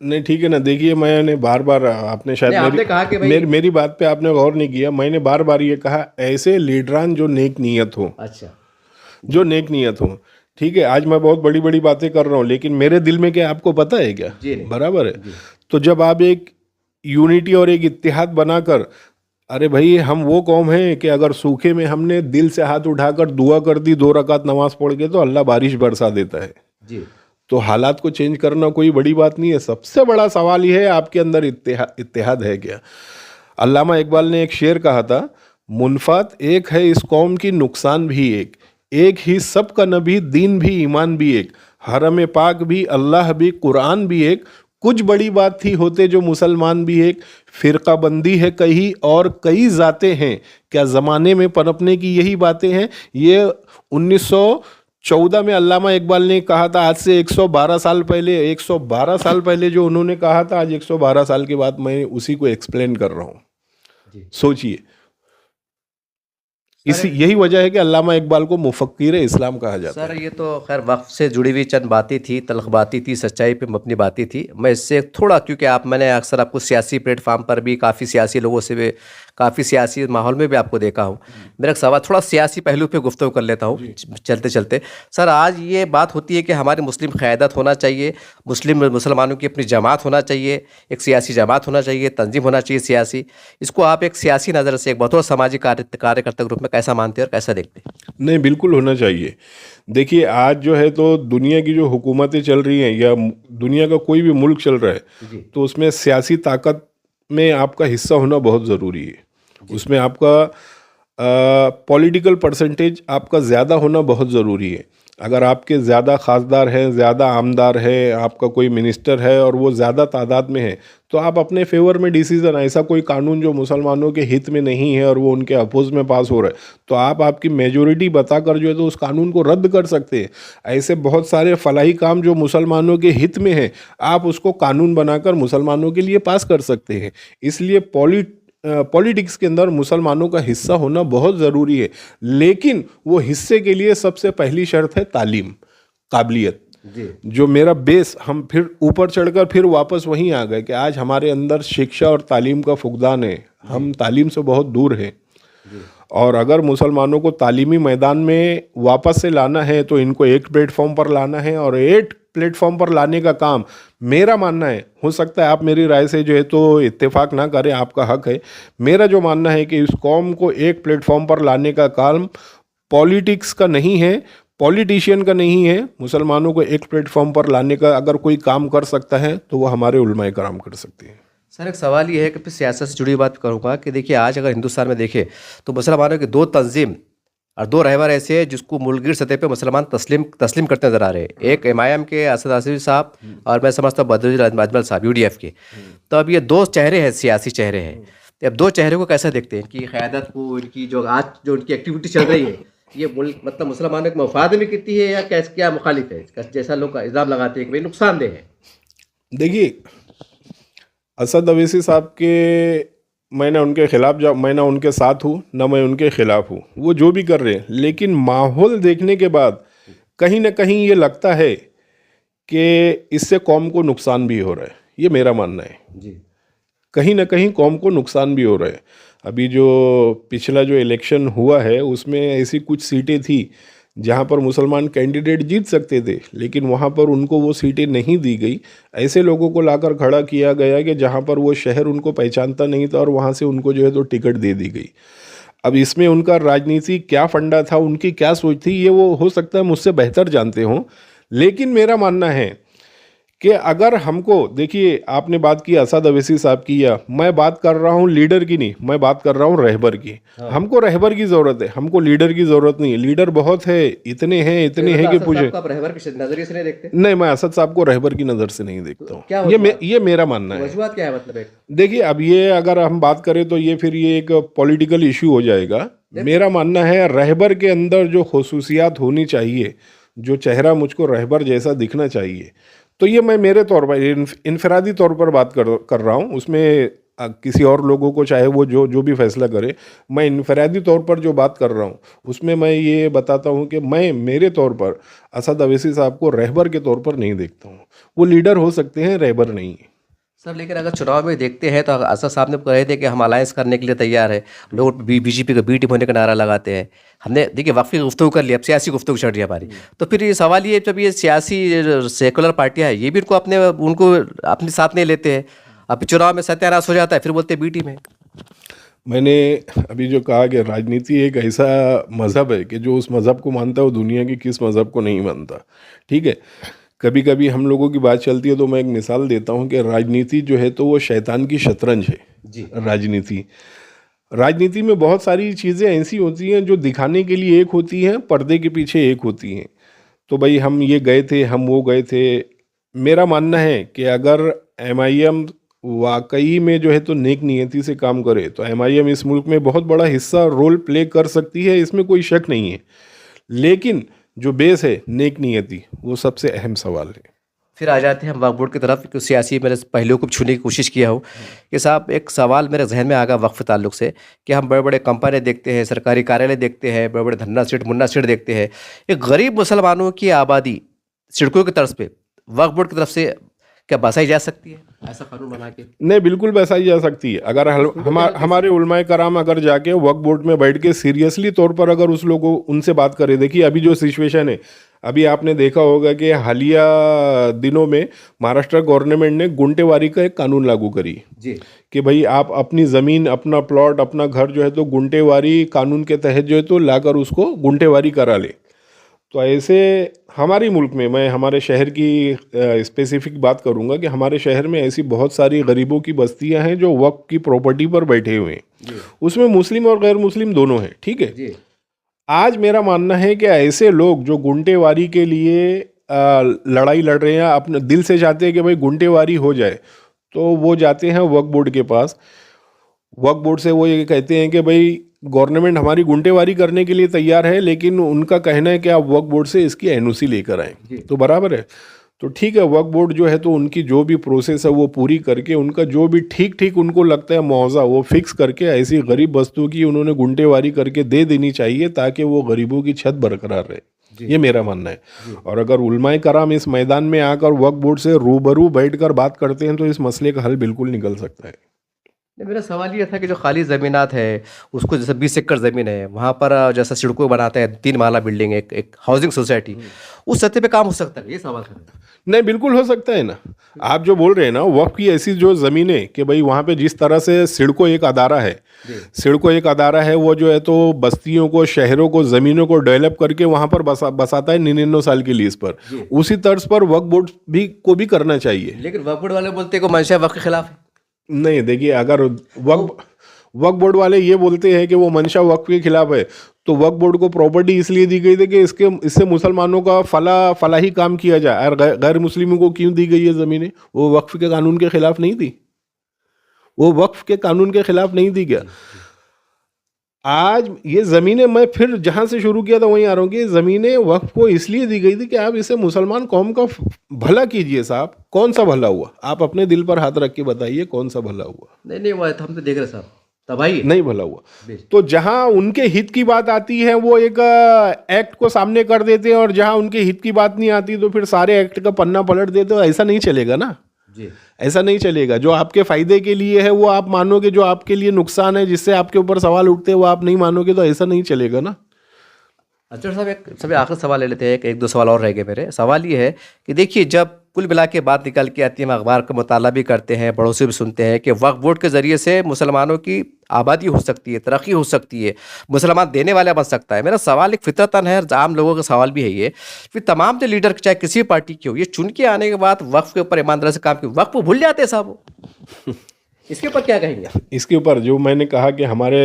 नहीं, ठीक है ना। देखिए, मैंने बार बार, आपने शायद आपने कहा कि मेरी बात पे आपने गौर नहीं किया। मैंने बार बार ये कहा, ऐसे लीडरान जो नेक नियत हो, अच्छा, जो नेक नियत हो। ठीक है, आज मैं बहुत बड़ी बड़ी बातें कर रहा हूँ लेकिन मेरे दिल में क्या आपको पता है क्या? बराबर है। तो जब आप एक यूनिटी और एक इत्तेहाद बनाकर, अरे भाई हम वो कौम है कि अगर सूखे में हमने दिल से हाथ उठाकर दुआ कर दी, 2 रकात नमाज पढ़ के, तो अल्लाह बारिश बरसा देता है जी। तो हालात को चेंज करना कोई बड़ी बात नहीं है। सबसे बड़ा सवाल यह है आपके अंदर इत्तेहाद है क्या? अल्लामा इकबाल ने एक शेर कहा था, मुनफात एक है इस कौम की, नुकसान भी एक ही सबका नबी, दीन भी, ईमान भी एक, हरम पाक भी, अल्लाह भी, कुरान भी एक, कुछ बड़ी बात थी होते जो मुसलमान भी एक, फिरका बंदी है कहीं और कई जातें हैं, क्या ज़माने में पनपने की यही बातें हैं। ये 1914 में अल्लामा इकबाल ने कहा था। आज से 112 साल पहले, 112 साल पहले जो उन्होंने कहा था, आज 112 साल के बाद मैं उसी को एक्सप्लेन कर रहा हूँ। सोचिए, यही वजह है कि अल्लामा इकबाल को मुफक्किर इस्लाम कहा जाता है। सर, ये तो खैर वक्त से जुड़ी हुई चंद बातें थी, तल्ख बातें थी, सच्चाई पे मबनी बातें थी। मैं इससे थोड़ा, क्योंकि मैंने अक्सर आपको सियासी प्लेटफार्म पर भी, काफ़ी सियासी लोगों से भी, काफ़ी सियासी माहौल में भी आपको देखा हूँ। मेरा एक सवाल थोड़ा सियासी पहलू पे गुफ्तगू कर लेता हूँ चलते चलते। सर, आज ये बात होती है कि हमारी मुस्लिम क़यादत होना चाहिए, मुसलमानों की अपनी जमात होना चाहिए, एक सियासी जमात होना चाहिए, तंजीम होना चाहिए सियासी। इसको आप एक सियासी नज़र से, एक बतौर सामाजिक कार्यकर्ता के रूप में कैसा मानते हैं और कैसा देखते हैं? नहीं, बिल्कुल होना चाहिए। देखिए, आज जो है तो दुनिया की जो हुकूमतें चल रही हैं या दुनिया का कोई भी मुल्क चल रहा है तो उसमें सियासी ताकत में आपका हिस्सा होना बहुत ज़रूरी है। उसमें आपका पॉलिटिकल परसेंटेज आपका ज़्यादा होना बहुत ज़रूरी है। अगर आपके ज़्यादा खासदार हैं, ज़्यादा आमदार है, आपका कोई मिनिस्टर है और वो ज़्यादा तादाद में है तो आप अपने फेवर में डिसीज़न, ऐसा कोई कानून जो मुसलमानों के हित में नहीं है और वो उनके अपोज में पास हो रहा है तो आप आपकी मेजोरिटी बताकर जो है तो उस कानून को रद्द कर सकते हैं। ऐसे बहुत सारे फलाही काम जो मुसलमानों के हित में है, आप उसको कानून बनाकर मुसलमानों के लिए पास कर सकते हैं। इसलिए पॉलिटिक्स के अंदर मुसलमानों का हिस्सा होना बहुत ज़रूरी है, लेकिन वो हिस्से के लिए सबसे पहली शर्त है तालीम, काबिलियत। जो मेरा बेस, हम फिर ऊपर चढ़कर फिर वापस वहीं आ गए कि आज हमारे अंदर शिक्षा और तालीम का फुकदान है, हम तालीम से बहुत दूर हैं। और अगर मुसलमानों को तालीमी मैदान में वापस से लाना है तो इनको एक प्लेटफॉर्म पर लाना है और एक प्लेटफॉर्म पर लाने का काम मेरा मानना है, हो सकता है आप मेरी राय से जो है तो इत्तेफाक ना करें, आपका हक है। मेरा जो मानना है कि इस कौम को एक प्लेटफॉर्म पर लाने का काम पॉलिटिक्स का नहीं है, पॉलिटिशियन का नहीं है। मुसलमानों को एक प्लेटफॉर्म पर लाने का अगर कोई काम कर सकता है तो वो हमारे उलमाए कराम कर सकते हैं। सर एक सवाल ये है कि फिर सियासत से जुड़ी बात करूंगा कि देखिए आज अगर हिंदुस्तान में देखें तो मुसलमानों की दो तंजीम और दो रहबर ऐसे हैं जिसको मुल्कगिर सतह पे मुसलमान तस्लीम करते नजर आ रहे हैं। एक एमआईएम के असद आसिफी साहब और मैं समझता हूँ बदरुद्दीन अजमल साहब यूडीएफ के। तो अब ये दो चेहरे हैं, सियासी चेहरे हैं। तो अब दो चेहरे को कैसे देखते हैं कि क़यादत को, इनकी जो आज जो उनकी एक्टिविटी चल रही है, ये मुल्क मतलब मुसलमानों के मफाद में कितनी है या कैसे, क्या मुखालिफ है, जैसा लोग इल्ज़ाम लगाते हैं कि भाई नुकसानदेह है। देखिए, असद अवैसी साहब के मैं ना उनके खिलाफ मैं ना उनके साथ हूँ ना मैं उनके खिलाफ हूँ, वो जो भी कर रहे हैं, लेकिन माहौल देखने के बाद कहीं ना कहीं ये लगता है कि इससे कौम को नुकसान भी हो रहा है। ये मेरा मानना है जी। कहीं ना कहीं कौम को नुकसान भी हो रहा है। अभी जो पिछला जो इलेक्शन हुआ है उसमें ऐसी कुछ सीटें थी जहाँ पर मुसलमान कैंडिडेट जीत सकते थे, लेकिन वहाँ पर उनको वो सीटें नहीं दी गई। ऐसे लोगों को लाकर खड़ा किया गया कि जहाँ पर वो शहर उनको पहचानता नहीं था और वहाँ से उनको जो है तो टिकट दे दी गई। अब इसमें उनका राजनीति क्या फंडा था, उनकी क्या सोच थी, ये वो हो सकता है मुझसे बेहतर जानते हों। लेकिन मेरा मानना है कि अगर हमको, देखिए आपने बात की असद अवैसी साहब की, या मैं बात कर रहा हूँ लीडर की नहीं, मैं बात कर रहा हूँ रहबर की। हमको रहबर की ज़रूरत है, हमको लीडर की ज़रूरत नहीं है। लीडर बहुत है, इतने हैं कि पूछे। आप रहबर के नजरिए से नहीं देखते? नहीं, मैं असद साहब को रहबर की नज़र से नहीं देखता क्या हूँ। ये मेरा मानना है। वजूहत क्या है मतलब एक? देखिए, अब ये अगर हम बात करें तो ये फिर ये एक पॉलिटिकल इशू हो जाएगा। मेरा मानना है रहबर के अंदर जो खसूसियात होनी चाहिए, जो चेहरा मुझको रहबर जैसा दिखना चाहिए, तो ये मैं मेरे तौर पर इनफरादी तौर पर बात कर रहा हूँ। उसमें किसी और लोगों को चाहे वो जो भी फैसला करे, मैं इनफरादी तौर पर जो बात कर रहा हूँ उसमें मैं ये बताता हूँ कि मैं मेरे तौर पर असद अवैसी साहब को रहबर के तौर पर नहीं देखता हूँ। वो लीडर हो सकते हैं, रहबर नहीं है। सर लेकिन अगर चुनाव में देखते हैं तो असद साहब ने कहे थे कि हम अलायंस करने के लिए तैयार है। लोग बीजेपी का बी टीम होने का नारा लगाते हैं। हमने देखिए वक्फी गुफ्तगू कर लिया, अब सियासी गुफ्तगू चल रही है हमारी। तो फिर ये सवाल ये, जब ये सियासी सेकुलर पार्टियां हैं, ये भी उनको अपने साथ नहीं लेते हैं। अब चुनाव में सत्यानाश हो जाता है, फिर बोलते हैं बी टीम है। मैंने अभी जो कहा कि राजनीति एक ऐसा मज़हब है कि जो उस मज़हब को मानता है वो दुनिया के किस मज़हब को नहीं मानता। ठीक है, कभी कभी हम लोगों की बात चलती है तो मैं एक मिसाल देता हूँ कि राजनीति जो है तो वो शैतान की शतरंज है जी। राजनीति में बहुत सारी चीज़ें ऐसी होती हैं जो दिखाने के लिए एक होती हैं, पर्दे के पीछे एक होती हैं। तो भाई हम ये गए थे, हम वो गए थे। मेरा मानना है कि अगर एमआईएम वाकई में जो है तो नेक नियति से काम करे तो एमआईएम इस मुल्क में बहुत बड़ा हिस्सा रोल प्ले कर सकती है, इसमें कोई शक नहीं है। लेकिन जो बेस है नेक नियति, वो सबसे अहम सवाल है। फिर आ जाते हैं हम वक्फ बोर्ड की तरफ। कुछ सियासी मेरे पहलुओं को छूने की कोशिश किया हूँ कि साहब एक सवाल मेरे जहन में आ गया वक्फ ताल्लुक से कि हम बड़े बड़े कंपनी देखते हैं, सरकारी कार्यालय देखते हैं, बड़े बड़े धन्ना सीट मुन्ना सीट देखते हैं। एक गरीब मुसलमानों की आबादी सड़कों की तर्ज पे वक्फ बोर्ड की तरफ से क्या बसाई जा सकती है, ऐसा कानून बना के? नहीं, बिल्कुल बसाई जा सकती है। अगर हमारे उलमाए कराम अगर जाके वक्फ बोर्ड में बैठ के सीरियसली तौर पर अगर उस लोगों उनसे बात करें। देखिए अभी जो सिचुएशन है, अभी आपने देखा होगा कि हालिया दिनों में महाराष्ट्र गवर्नमेंट ने गुंटेवारी का एक कानून लागू करी जी कि भाई आप अपनी ज़मीन, अपना प्लॉट, अपना घर जो है तो गुंटेवारी कानून के तहत जो है तो लाकर उसको गुंटेवारी करा ले। तो ऐसे हमारे मुल्क में, मैं हमारे शहर की स्पेसिफिक बात करूंगा कि हमारे शहर में ऐसी बहुत सारी गरीबों की बस्तियां हैं जो वक्फ की प्रॉपर्टी पर बैठे हुए हैं। उसमें मुस्लिम और गैर मुस्लिम दोनों हैं। ठीक है जी। आज मेरा मानना है कि ऐसे लोग जो गुंटेवारी के लिए लड़ाई लड़ रहे हैं, अपने दिल से चाहते हैं कि भाई गुंटेवारी हो जाए, तो वो जाते हैं वक्फ बोर्ड के पास। वक्फ बोर्ड से वो ये कहते हैं कि भाई गवर्नमेंट हमारी गुंटेवारी करने के लिए तैयार है, लेकिन उनका कहना है कि आप वक्फ बोर्ड से इसकी एनओसी लेकर आएँ। तो बराबर है, तो ठीक है, वक्फ बोर्ड जो है तो उनकी जो भी प्रोसेस है वो पूरी करके, उनका जो भी ठीक उनको लगता है मुआवजा वो फिक्स करके ऐसी गरीब बस्तों की उन्होंने गुंटेवारी करके दे देनी चाहिए ताकि वो गरीबों की छत बरकरार रहे। ये मेरा मानना है। और अगर उलमाए कराम इस मैदान में आकर वक्फ बोर्ड से रूबरू बैठकर बात करते हैं तो इस मसले का हल बिल्कुल निकल सकता है। नहीं, मेरा सवाल ये था कि जो खाली ज़मीनात है उसको, जैसे 20 एकड़ ज़मीन है वहाँ पर जैसा सिडको बनाते हैं 3 माला बिल्डिंग, एक हाउसिंग सोसाइटी, उस सतह पे काम हो सकता है, ये सवाल था मेरा। नहीं, बिल्कुल हो सकता है ना। आप जो बोल रहे हैं ना, वक्फ की ऐसी जो ज़मीनें कि भाई वहाँ पे जिस तरह से सिडको एक अदारा है, सिडको एक अदारा है, वो जो है तो बस्तियों को, शहरों को, ज़मीनों को डेवलप करके वहाँ पर बसाता है 99 साल की लीज पर। उसी तर्ज पर वक्फ बोर्ड भी को भी करना चाहिए। लेकिन वक्फ बोर्ड वाले बोलते हैं कि मंशा वक्फ के खिलाफ है। नहीं, देखिए, अगर वक्फ बोर्ड वाले ये बोलते हैं कि वो मंशा वक्फ के खिलाफ है, तो वक्फ बोर्ड को प्रॉपर्टी इसलिए दी गई थी कि इससे मुसलमानों का फलाही काम किया जाए, और गैर मुस्लिमों को क्यों दी गई है ज़मीनें? वो वक्फ के कानून के खिलाफ नहीं थी, वो वक्फ के कानून के खिलाफ नहीं थी क्या? आज ये ज़मीनें, मैं फिर जहाँ से शुरू किया था वहीं आ रहा हूँ कि ज़मीनें वक्फ को इसलिए दी गई थी कि आप इसे मुसलमान कौम का भला कीजिए। साहब, कौन सा भला हुआ? आप अपने दिल पर हाथ रख के बताइए, कौन सा भला हुआ? नहीं नहीं, वो हम तो देख रहे साहब, तबाही है। नहीं भला हुआ। तो जहां उनके हित की बात आती है वो एक एक्ट को सामने कर देते हैं, और जहां उनके हित की बात नहीं आती तो फिर सारे एक्ट का पन्ना पलट देते हो। ऐसा नहीं चलेगा ना जी। ऐसा नहीं चलेगा। जो आपके फायदे के लिए है वो आप मानोगे, जो आपके लिए नुकसान है, जिससे आपके ऊपर सवाल उठते हैं, वो आप नहीं मानोगे, तो ऐसा नहीं चलेगा ना। अच्छा साहब, एक सभी आखिरी सवाल ले लेते हैं, एक दो सवाल और रह गए मेरे। सवाल ये है कि देखिए, जब कुल मिला के बात निकल के आती है, हम अखबार का मुताला भी करते हैं, बड़ों से भी सुनते हैं कि वक्फ बोर्ड के ज़रिए से मुसलमानों की आबादी हो सकती है, तरक्की हो सकती है, मुसलमान देने वाला बन सकता है। मेरा सवाल एक फितरतन है, आम लोगों का सवाल भी है ये, फिर तमाम जो लीडर चाहे किसी पार्टी के हो, ये चुन के आने के बाद वक्फ के ऊपर ईमानदारी से काम किया, वक्फ को भूल जाते हैं साहब वो। इसके ऊपर क्या कहेंगे? इसके ऊपर जो मैंने कहा कि हमारे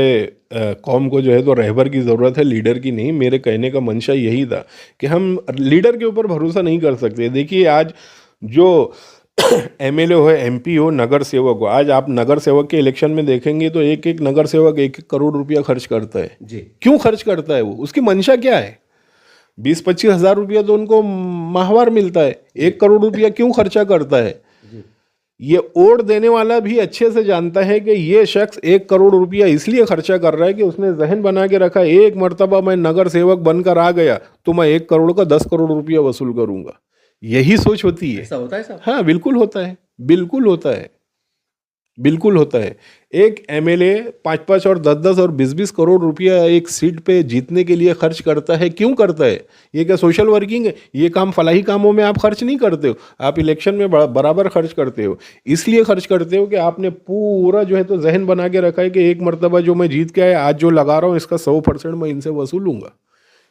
कौम को जो है तो रहबर की ज़रूरत है, लीडर की नहीं। मेरे कहने का मंशा यही था कि हम लीडर के ऊपर भरोसा नहीं कर सकते। देखिए, आज जो एमएलए हो, एमपी हो, नगर सेवक हो, आज आप नगर सेवक के इलेक्शन में देखेंगे तो एक एक नगर सेवक 1-1 करोड़ रुपया खर्च करता है जी। क्यों खर्च करता है? वो उसकी मंशा क्या है? 20-25 हज़ार रुपया तो उनको माहवार मिलता है, 1 करोड़ रुपया क्यों खर्चा करता है? ये वोट देने वाला भी अच्छे से जानता है कि ये शख्स 1 करोड़ रुपया इसलिए खर्चा कर रहा है कि उसने जहन बना के रखा, एक मर्तबा मैं नगर सेवक बनकर आ गया तो मैं 1 करोड़ का 10 करोड़ रुपया वसूल करूंगा। यही सोच होती है। ऐसा होता है साहब? हाँ, बिल्कुल होता है, बिल्कुल होता है, बिल्कुल होता है। एक एमएलए 5-5 और 10-10 और 20-20 करोड़ रुपया एक सीट पे जीतने के लिए खर्च करता है। क्यों करता है? ये क्या सोशल वर्किंग है? ये काम फलाही कामों में आप खर्च नहीं करते हो, आप इलेक्शन में बराबर खर्च करते हो। इसलिए खर्च करते हो कि आपने पूरा जो है तो जहन बना के रखा है कि एक मरतबा जो मैं जीत के आया, आज जो लगा रहा हूँ इसका 100% मैं इनसे वसूलूंगा।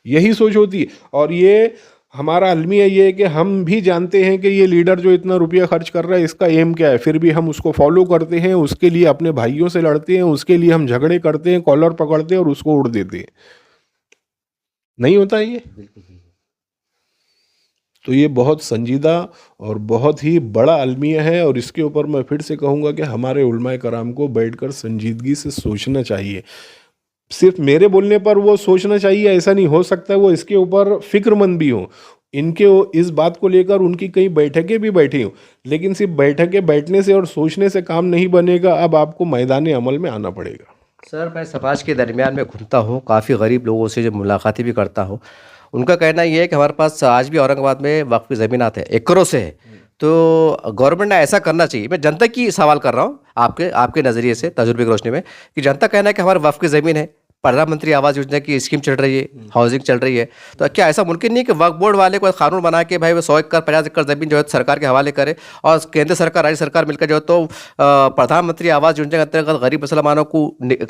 यही सोच होती है। और ये हमारा अलमिया ये है कि हम भी जानते हैं कि ये लीडर जो इतना रुपया खर्च कर रहा है इसका एम क्या है, फिर भी हम उसको फॉलो करते हैं, उसके लिए अपने भाइयों से लड़ते हैं, उसके लिए हम झगड़े करते हैं, कॉलर पकड़ते हैं और उसको उड़ देते हैं। नहीं होता है ये? तो ये बहुत संजीदा और बहुत ही बड़ा अलमिया है, और इसके ऊपर मैं फिर से कहूँगा कि हमारे उलमाए कराम को बैठकर संजीदगी से सोचना चाहिए। सिर्फ मेरे बोलने पर वो सोचना चाहिए ऐसा नहीं, हो सकता है वो इसके ऊपर फिक्रमंद भी हो, इनके इस बात को लेकर उनकी कई बैठकें भी बैठी हों, लेकिन सिर्फ बैठकें बैठने से और सोचने से काम नहीं बनेगा। अब आपको मैदान अमल में आना पड़ेगा। सर, मैं समाज के दरमियान में घूमता हूँ, काफ़ी गरीब लोगों से जो मुलाकातें भी करता हूँ, उनका कहना ये है कि हमारे पास आज भी औरंगाबाद में वक्फ की ज़मीन आते हैं, एकड़ों से है। तो गवर्नमेंट ने ऐसा करना चाहिए। मैं जनता की सवाल कर रहा हूँ, आपके नज़रिए से, तजुर्बे की रोशनी में, कि जनता कहना है कि हमारे वक्फ की ज़मीन है, प्रधानमंत्री आवास योजना की स्कीम चल रही है, हाउसिंग चल रही है, तो क्या ऐसा मुमकिन नहीं कि वक्फ बोर्ड वाले कोई कानून बना के भाई वो 100 एकड़ 50 एकड़ ज़मीन जो है सरकार के हवाले करे, और केंद्र सरकार राज्य सरकार मिलकर जो है तो प्रधानमंत्री आवास योजना के अंतर्गत गरीब मुसलमानों को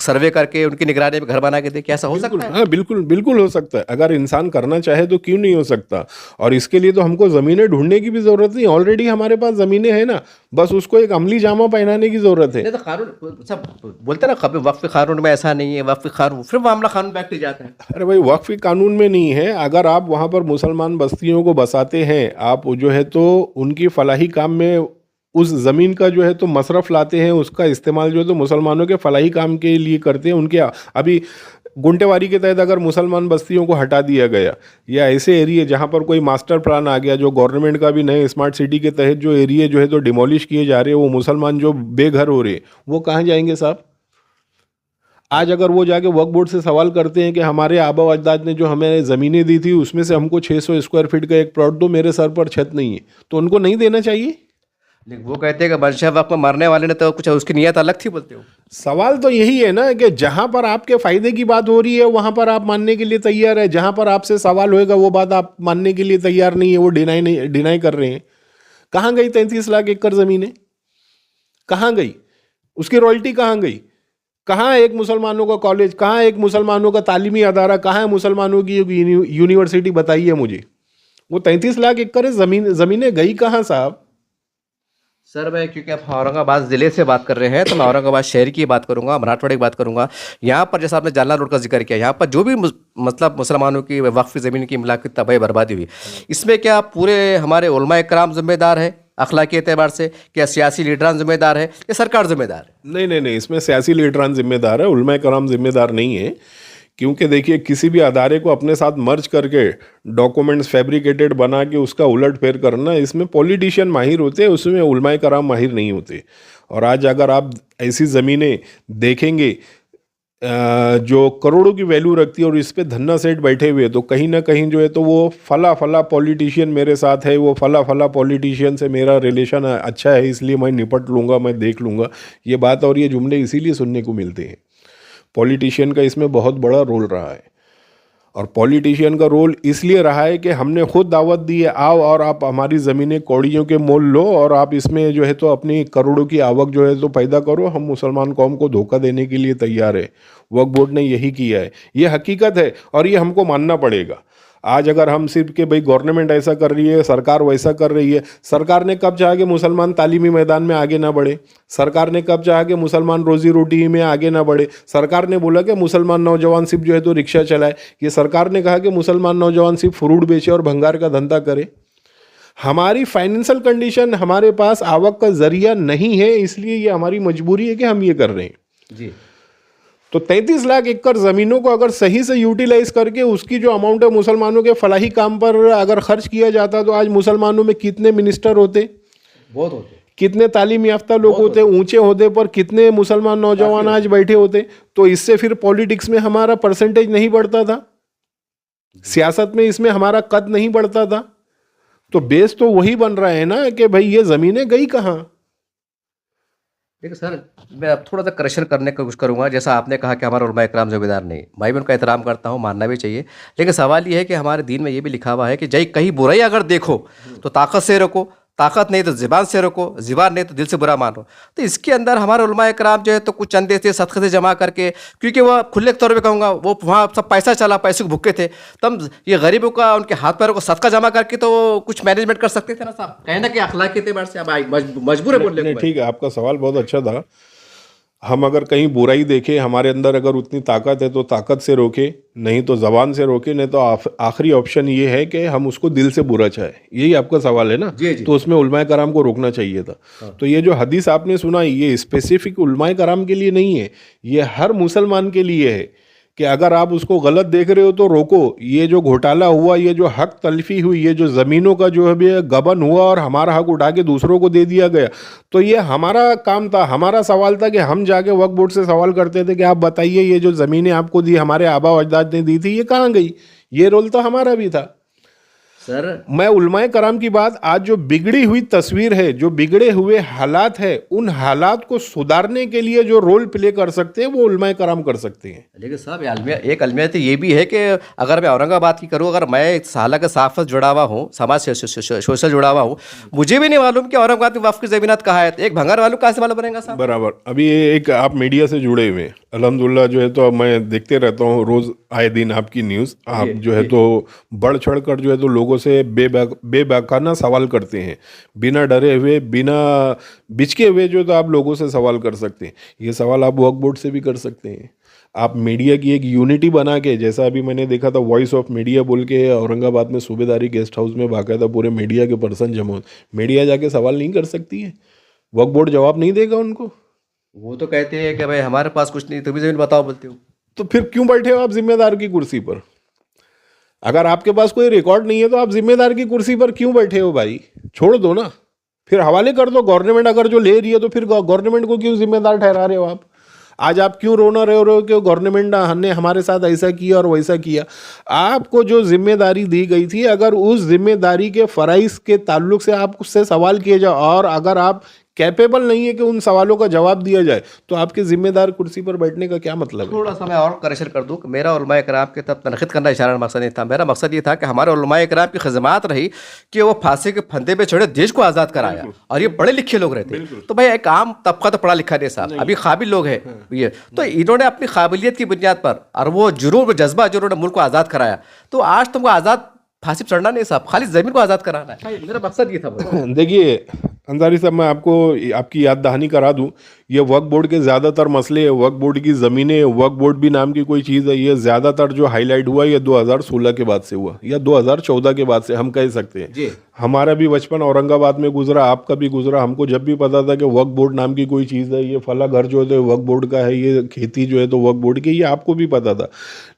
सर्वे करके उनकी निगरानी में घर बना के दे? क्या ऐसा हो सकता है? हाँ, बिल्कुल बिल्कुल हो सकता है। अगर इंसान करना चाहे तो क्यों नहीं हो सकता। और इसके लिए तो हमको ज़मीनें ढूंढने की भी ज़रूरत नहीं, ऑलरेडी हमारे पास ज़मीनें हैं ना, बस उसको एक अमली जामा पहनाने की ज़रूरत है। नहीं तो कानून सब बोलते ना, कभी वक्फ कानून में ऐसा नहीं है, वक्फ कानून, फिर मामला कानून बैठ जाता है। अरे भाई, वक्फ कानून में नहीं है। अगर आप वहाँ पर मुसलमान बस्तियों को बसाते हैं, आप जो है तो उनकी फलाही काम में उस ज़मीन का जो है तो मसरफ़ लाते हैं, उसका इस्तेमाल जो है तो मुसलमानों के फलाही काम के लिए करते हैं। उनके अभी गुंटेवारी के तहत अगर मुसलमान बस्तियों को हटा दिया गया, या ऐसे एरिया जहाँ पर कोई मास्टर प्लान आ गया, जो गवर्नमेंट का भी नए स्मार्ट सिटी के तहत जो एरिया जो है तो डिमोलिश किए जा रहे हैं, वो मुसलमान जो बेघर हो रहे, वो कहाँ जाएंगे साहब? आज अगर वो जाके वक्फ बोर्ड से सवाल करते हैं कि हमारे आबा अजदाद ने जो हमें ज़मीनें दी थी उसमें से हमको 600 स्क्वायर फीट का एक प्लॉट दो, मेरे सर पर छत नहीं है, तो उनको नहीं देना चाहिए? लेकिन वो कहते हैं कि मंशा वक्त में मरने वाले ने तो कुछ उसकी नीयत अलग थी बोलते हो। सवाल तो यही है ना कि जहां पर आपके फायदे की बात हो रही है वहां पर आप मानने के लिए तैयार है, जहां पर आपसे सवाल होएगा वो बात आप मानने के लिए तैयार नहीं है, वो डिनाई कर रहे हैं। कहाँ गई 33 लाख एकड़ जमीनें? कहाँ गई? उसकी रॉयल्टी कहाँ गई? कहाँ है एक मुसलमानों का कॉलेज? कहाँ है एक मुसलमानों का तालीमी अदारा? कहाँ है मुसलमानों की यूनिवर्सिटी? बताइए मुझे। वो 33 लाख एकड़ जमीनें गई कहाँ साहब? सर मैं, क्योंकि आप औरंगाबाद ज़िले से बात कर रहे हैं तो मैं औरंगाबाद शहर की बात करूंगा, मराठवाड़े की बात करूंगा। यहाँ पर जैसा आपने जालना रोड का जिक्र किया, यहाँ पर जो भी मतलब मुसलमानों की वक्फ ज़मीन की मिला की तबाही बर्बादी हुई, इसमें क्या पूरे हमारे उलमा इकराम जिम्मेदार है अखलाकी एतबार से, क्या सियासी लीडरान जिम्मेदार है या सरकार जिम्मेदार है? नहीं, इसमें सियासी लीडरान जिम्मेदार है, उलमा कराम जिम्मेदार नहीं है। क्योंकि देखिए, किसी भी अदारे को अपने साथ मर्ज करके डॉक्यूमेंट्स फैब्रिकेटेड बना के उसका उलट फेर करना, इसमें पॉलिटिशियन माहिर होते हैं, उसमें उलमा कराम माहिर नहीं होते। और आज अगर आप ऐसी ज़मीनें देखेंगे जो करोड़ों की वैल्यू रखती है और इस पे धन्ना सेठ बैठे हुए, तो कहीं ना कहीं जो है तो वो फला फला पॉलिटिशियन मेरे साथ है, वो फला फला पॉलिटिशियन से मेरा रिलेशन अच्छा है, इसलिए मैं निपट लूँगा, मैं देख लूँगा, ये बात और ये जुमले इसीलिए सुनने को मिलते हैं। पॉलिटिशियन का इसमें बहुत बड़ा रोल रहा है। और पॉलिटिशियन का रोल इसलिए रहा है कि हमने खुद दावत दी है, आओ और आप हमारी ज़मीनें कौड़ियों के मोल लो और आप इसमें जो है तो अपनी करोड़ों की आवक जो है तो पैदा करो, हम मुसलमान कौम को धोखा देने के लिए तैयार है। वक्फ बोर्ड ने यही किया है, ये हकीकत है और ये हमको मानना पड़ेगा। आज अगर हम सिर्फ कि भाई गवर्नमेंट ऐसा कर रही है, सरकार वैसा कर रही है, सरकार ने कब चाहा कि मुसलमान तालीमी मैदान में आगे ना बढ़े? सरकार ने कब चाहा कि मुसलमान रोजी रोटी में आगे ना बढ़े? सरकार ने बोला कि मुसलमान नौजवान सिर्फ जो है तो रिक्शा चलाए? ये सरकार ने कहा कि मुसलमान नौजवान सिर्फ फ्रूट बेचे और भंगार का धंधा करे? हमारी फाइनेंशियल कंडीशन, हमारे पास आवक का जरिया नहीं है, इसलिए ये हमारी मजबूरी है कि हम ये कर रहे हैं जी। तो 33 लाख एकड़ ज़मीनों को अगर सही से यूटिलाइज करके उसकी जो अमाउंट है मुसलमानों के फलाही काम पर अगर खर्च किया जाता तो आज मुसलमानों में कितने मिनिस्टर होते, बहुत होते, कितने तालीम याफ्ता लोग होते, ऊंचे होते पर कितने मुसलमान नौजवान आज बैठे होते। तो इससे फिर पॉलिटिक्स में हमारा परसेंटेज नहीं बढ़ता था, सियासत में इसमें हमारा कद नहीं बढ़ता था। तो बेस तो वही बन रहा है ना कि भाई ये ज़मीनें गई कहाँ। देखिए सर, मैं अब थोड़ा सा करेक्शन करने की कोशिश करूंगा। जैसा आपने कहा कि हमारा उलमा इकराम जिम्मेदार नहीं, मैं भी उनका एहतराम करता हूं, मानना भी चाहिए। लेकिन सवाल ये है कि हमारे दीन में ये भी लिखा हुआ है कि जय कहीं बुराई अगर देखो तो ताकत से रोको, ताकत नहीं तो ज़बान से रोको, ज़बान नहीं तो दिल से बुरा मानो। तो इसके अंदर हमारे उलमा इकराम जो है तो कुछ चंदे से सदक़े से जमा करके, क्योंकि वह खुले तौर पे कहूँगा वो वहाँ सब पैसा चला, पैसे को भुक्के थे, तब ये गरीबों का उनके हाथ पैरों को सदका जमा करके तो कुछ मैनेजमेंट कर सकते थे ना साहब। कहीं ना कि अखलाक के एतबार से अब मजबूर है बोलने नहीं, को। ठीक है, आपका सवाल बहुत अच्छा था। हम अगर कहीं बुराई देखें, हमारे अंदर अगर उतनी ताकत है तो ताकत से रोके, नहीं तो ज़बान से रोके, नहीं तो आखिरी ऑप्शन ये है कि हम उसको दिल से बुरा चाहे। यही आपका सवाल है ना? जी जी। तो उसमें उलमाए कराम को रोकना चाहिए था। तो ये जो हदीस आपने सुना, ये स्पेसिफिक उलमाए कराम के लिए नहीं है, ये हर मुसलमान के लिए है कि अगर आप उसको गलत देख रहे हो तो रोको। ये जो घोटाला हुआ, ये जो हक तलफी हुई, ये जो ज़मीनों का जो है गबन हुआ और हमारा हक उठा के दूसरों को दे दिया गया, तो ये हमारा काम था, हमारा सवाल था कि हम जाके वक्फ बोर्ड से सवाल करते थे कि आप बताइए ये जो ज़मीनें आपको दी, हमारे आबा अजदाद ने दी थी, ये कहाँ गई? ये रोल तो हमारा भी था। सर मैं उलमाए कराम की बात, आज जो बिगड़ी हुई तस्वीर है, जो बिगड़े हुए हालात है, उन हालात को सुधारने के लिए जो रोल प्ले कर सकते हैं वो उलमाए कराम कर सकते हैं। लेकिन साहब एक अलमियत ये भी है कि अगर मैं औरंगाबाद की करूँ, अगर मैं एक साला के साफ जुड़ा हुआ हूँ, समाज से सोशल जुड़ा हुआ हूँ, मुझे भी नहीं मालूम कि औरंगाबाद में वक्फ की ज़मीनात कहाँ है, तो एक भंगार वालों कहाँ से मालूम बनेगा साहब? बराबर। अभी एक आप मीडिया से जुड़े हुए हैं, अल्हम्दुलिल्लाह जो है तो मैं देखते रहता हूँ रोज़ आए दिन आपकी न्यूज़। आप जो है तो बढ़ चढ़ कर जो है तो लोगों से बेबाकाना सवाल करते हैं, बिना डरे हुए, बिना बिचके हुए जो तो आप लोगों से सवाल कर सकते हैं। ये सवाल आप वक्फ बोर्ड से भी कर सकते हैं। आप मीडिया की एक यूनिटी बना के, जैसा अभी मैंने देखा था वॉइस ऑफ मीडिया बोल के औरंगाबाद में सूबेदारी गेस्ट हाउस में बाकायदा पूरे मीडिया के पर्सन जमा, मीडिया जाके सवाल नहीं कर सकती है, वक्फ बोर्ड जवाब नहीं देगा उनको। वो तो कहते हैं कि भाई हमारे पास कुछ नहीं, तुम्हें ज़मीन बताओ बोलते हो। तो फिर क्यों बैठे हो आप जिम्मेदार की कुर्सी पर? अगर आपके पास कोई रिकॉर्ड नहीं है तो आप जिम्मेदार की कुर्सी पर क्यों बैठे हो भाई? छोड़ दो ना, फिर हवाले कर दो। गवर्नमेंट अगर जो ले रही है तो फिर गवर्नमेंट को क्यों जिम्मेदार ठहरा रहे हो आप? आज आप क्यों रोना रहे हो कि गवर्नमेंट ने हमारे साथ ऐसा किया और वैसा किया? आपको जो जिम्मेदारी दी गई थी, अगर उस जिम्मेदारी के फराइज के ताल्लुक से आप उससे सवाल किए जाओ और अगर आप कैपेबल नहीं है कि उन सवालों का जवाब दिया जाए, तो आपके जिम्मेदार कुर्सी पर बैठने का क्या मतलब है? थोड़ा सा मैं और करेक्शन कर दूं कि मेरा उलमाए कराम के तब तनखीद करना इशारा मकसद नहीं था। मेरा मकसद ये था कि हमारे उलमाए कराम की खिदमत रही कि वो फांसी के फंदे पे चढ़े देश को आज़ाद कराया, और ये पढ़े लिखे लोग रहते। तो भाई एक आम तबका तो पढ़ा लिखा नहीं साहब, अभी काबिल लोग हैं ये, तो इन्होंने अपनी काबिलियत की बुनियाद पर और वो जुनून जज्बा जो उन्होंने मुल्क को आज़ाद कराया, तो आज तुमको आज़ाद फांसी पर चढ़ना नहीं साहब, खाली ज़मीन को आज़ाद कराना है। मेरा मकसद ये था। देखिए अंसारी साहब, मैं आपको आपकी याद दहानी करा दूं, ये वक्फ बोर्ड के ज़्यादातर मसले, वक्फ बोर्ड की ज़मीनें, वक्फ बोर्ड भी नाम की कोई चीज़ है, ये ज़्यादातर जो हाईलाइट हुआ ये 2016 के बाद से हुआ या 2014 के बाद से हम कह सकते हैं। जी। हमारा भी बचपन औरंगाबाद में गुजरा, आपका भी गुजरा। हमको जब भी पता था कि वक्फ बोर्ड नाम की कोई चीज़ है, ये फला घर जो है तो वक्फ बोर्ड का है, ये खेती जो है तो वक्फ बोर्ड की, ये आपको भी पता था।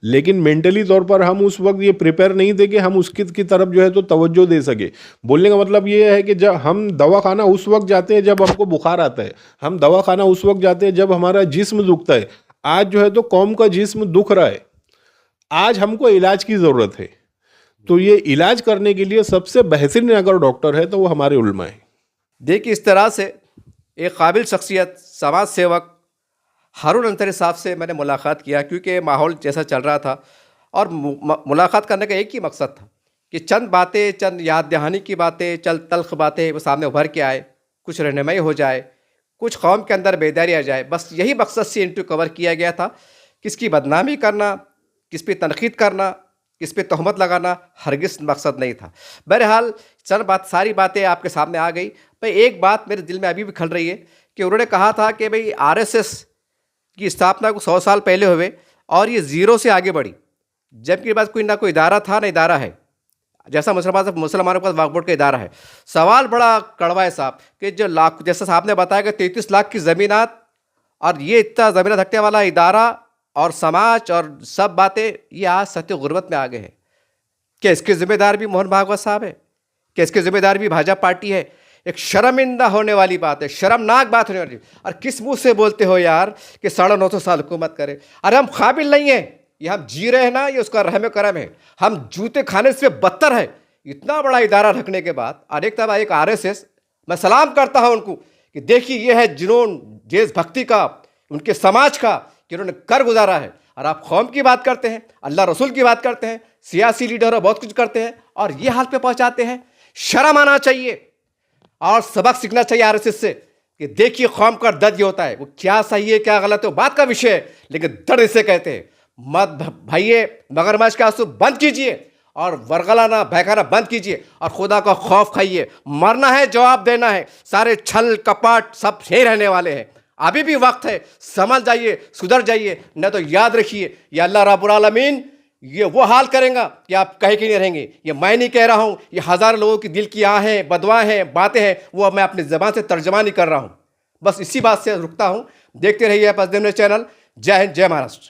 लेकिन मेंटली तौर पर हम उस वक्त ये प्रिपेयर नहीं थे कि हम उसकी की तरफ जो है तो तवज्जो दे सके। बोलने का मतलब ये है कि जब हम दवाखाना उस वक्त जाते हैं जब हमको बुखार आता है, हम दवाखाना उस वक्त जाते हैं जब हमारा जिस्म दुखता है। आज जो है तो कौम का जिस्म दुख रहा है, आज हमको इलाज की ज़रूरत है। तो ये इलाज करने के लिए सबसे बेहतरीन अगर डॉक्टर है तो वो हमारे उलमा है। देखिए इस तरह से एक काबिल शख्सियत समाज सेवक हारून अंसारी साहब से मैंने मुलाकात किया, क्योंकि माहौल जैसा चल रहा था और मुलाकात करने का एक ही मकसद था कि चंद बातें, चंद याद दहानी की बातें, चंद तल्ख बातें वो सामने उभर के आए, कुछ रहनुमाई हो जाए, कुछ कौम के अंदर बेदारी आ जाए। बस यही मकसद से इंटरव्यू कवर किया गया था। किसकी बदनामी करना, किस पे तनकीद करना, किस पे तहमत लगाना हरगिज़ मकसद नहीं था। बहरहाल सारी बातें आपके सामने आ गई। भाई एक बात मेरे दिल में अभी भी खल रही है कि उन्होंने कहा था कि भाई आरएसएस की स्थापना को 100 साल पहले हुए और ये ज़ीरो से आगे बढ़ी, जबकि पास कोई ना कोई इदारा था ना इदारा है, जैसा मुसलमानों के पास वक्फ बोर्ड का इदारा है। सवाल बड़ा कड़वा है साहब कि जो लाख, जैसा साहब ने बताया कि 33 लाख की ज़मीनात और ये इतना ज़मीन रखने वाला इदारा और समाज और सब बातें, ये आज सत्य गुर्बत में आ गए हैं। क्या इसके ज़िम्मेदार भी मोहन भागवत साहब है? क्या इसके ज़िम्मेदार भी भाजपा पार्टी है? एक शर्मिंदा होने वाली बात है, शर्मनाक बात होने वाली। और किस मुँह से बोलते हो यार कि 950 साल हुकूमत करे? अरे हम काबिल नहीं हैं, ये हम जी रहे हैं ना, ये उसका रहम करम है। हम जूते खाने से बदतर है इतना बड़ा इदारा रखने के बाद। और एक तरफ एक आरएसएस, मैं सलाम करता हूँ उनको कि देखिए ये है जुनून देशभक्ति का, उनके समाज का, कि उन्होंने कर गुजारा है। और आप कौम की बात करते हैं, अल्लाह रसूल की बात करते हैं, सियासी लीडर और बहुत कुछ करते हैं और ये हाल पे पहुंचाते हैं। शर्म आना चाहिए और सबक सीखना चाहिए आरएसएस से कि देखिए कौम का दर्द ये होता है, वो क्या सही है क्या गलत है वो बात का विषय है, लेकिन दर्द इसे कहते हैं। मत भाइये, मगरमच्छ के आंसू बंद कीजिए और वरगलाना बहकाना बंद कीजिए और खुदा का खौफ खाइए। मरना है, जवाब देना है। सारे छल कपट सब यही रहने वाले हैं। अभी भी वक्त है, समझ जाइए, सुधर जाइए, न तो याद रखिए ये अल्लाह रब्बुल आलमीन ये वो हाल करेगा कि आप कहीं के नहीं रहेंगे। ये मैं नहीं कह रहा हूँ, ये हज़ारों लोगों की दिल की आहें, बदवाएँ हैं, बातें हैं, वो मैं अपनी ज़बान से तर्जमा नहीं कर रहा हूँ। बस इसी बात से रुकता हूँ। देखते रहिए पसदिन चैनल। जय हिंद, जय महाराष्ट्र।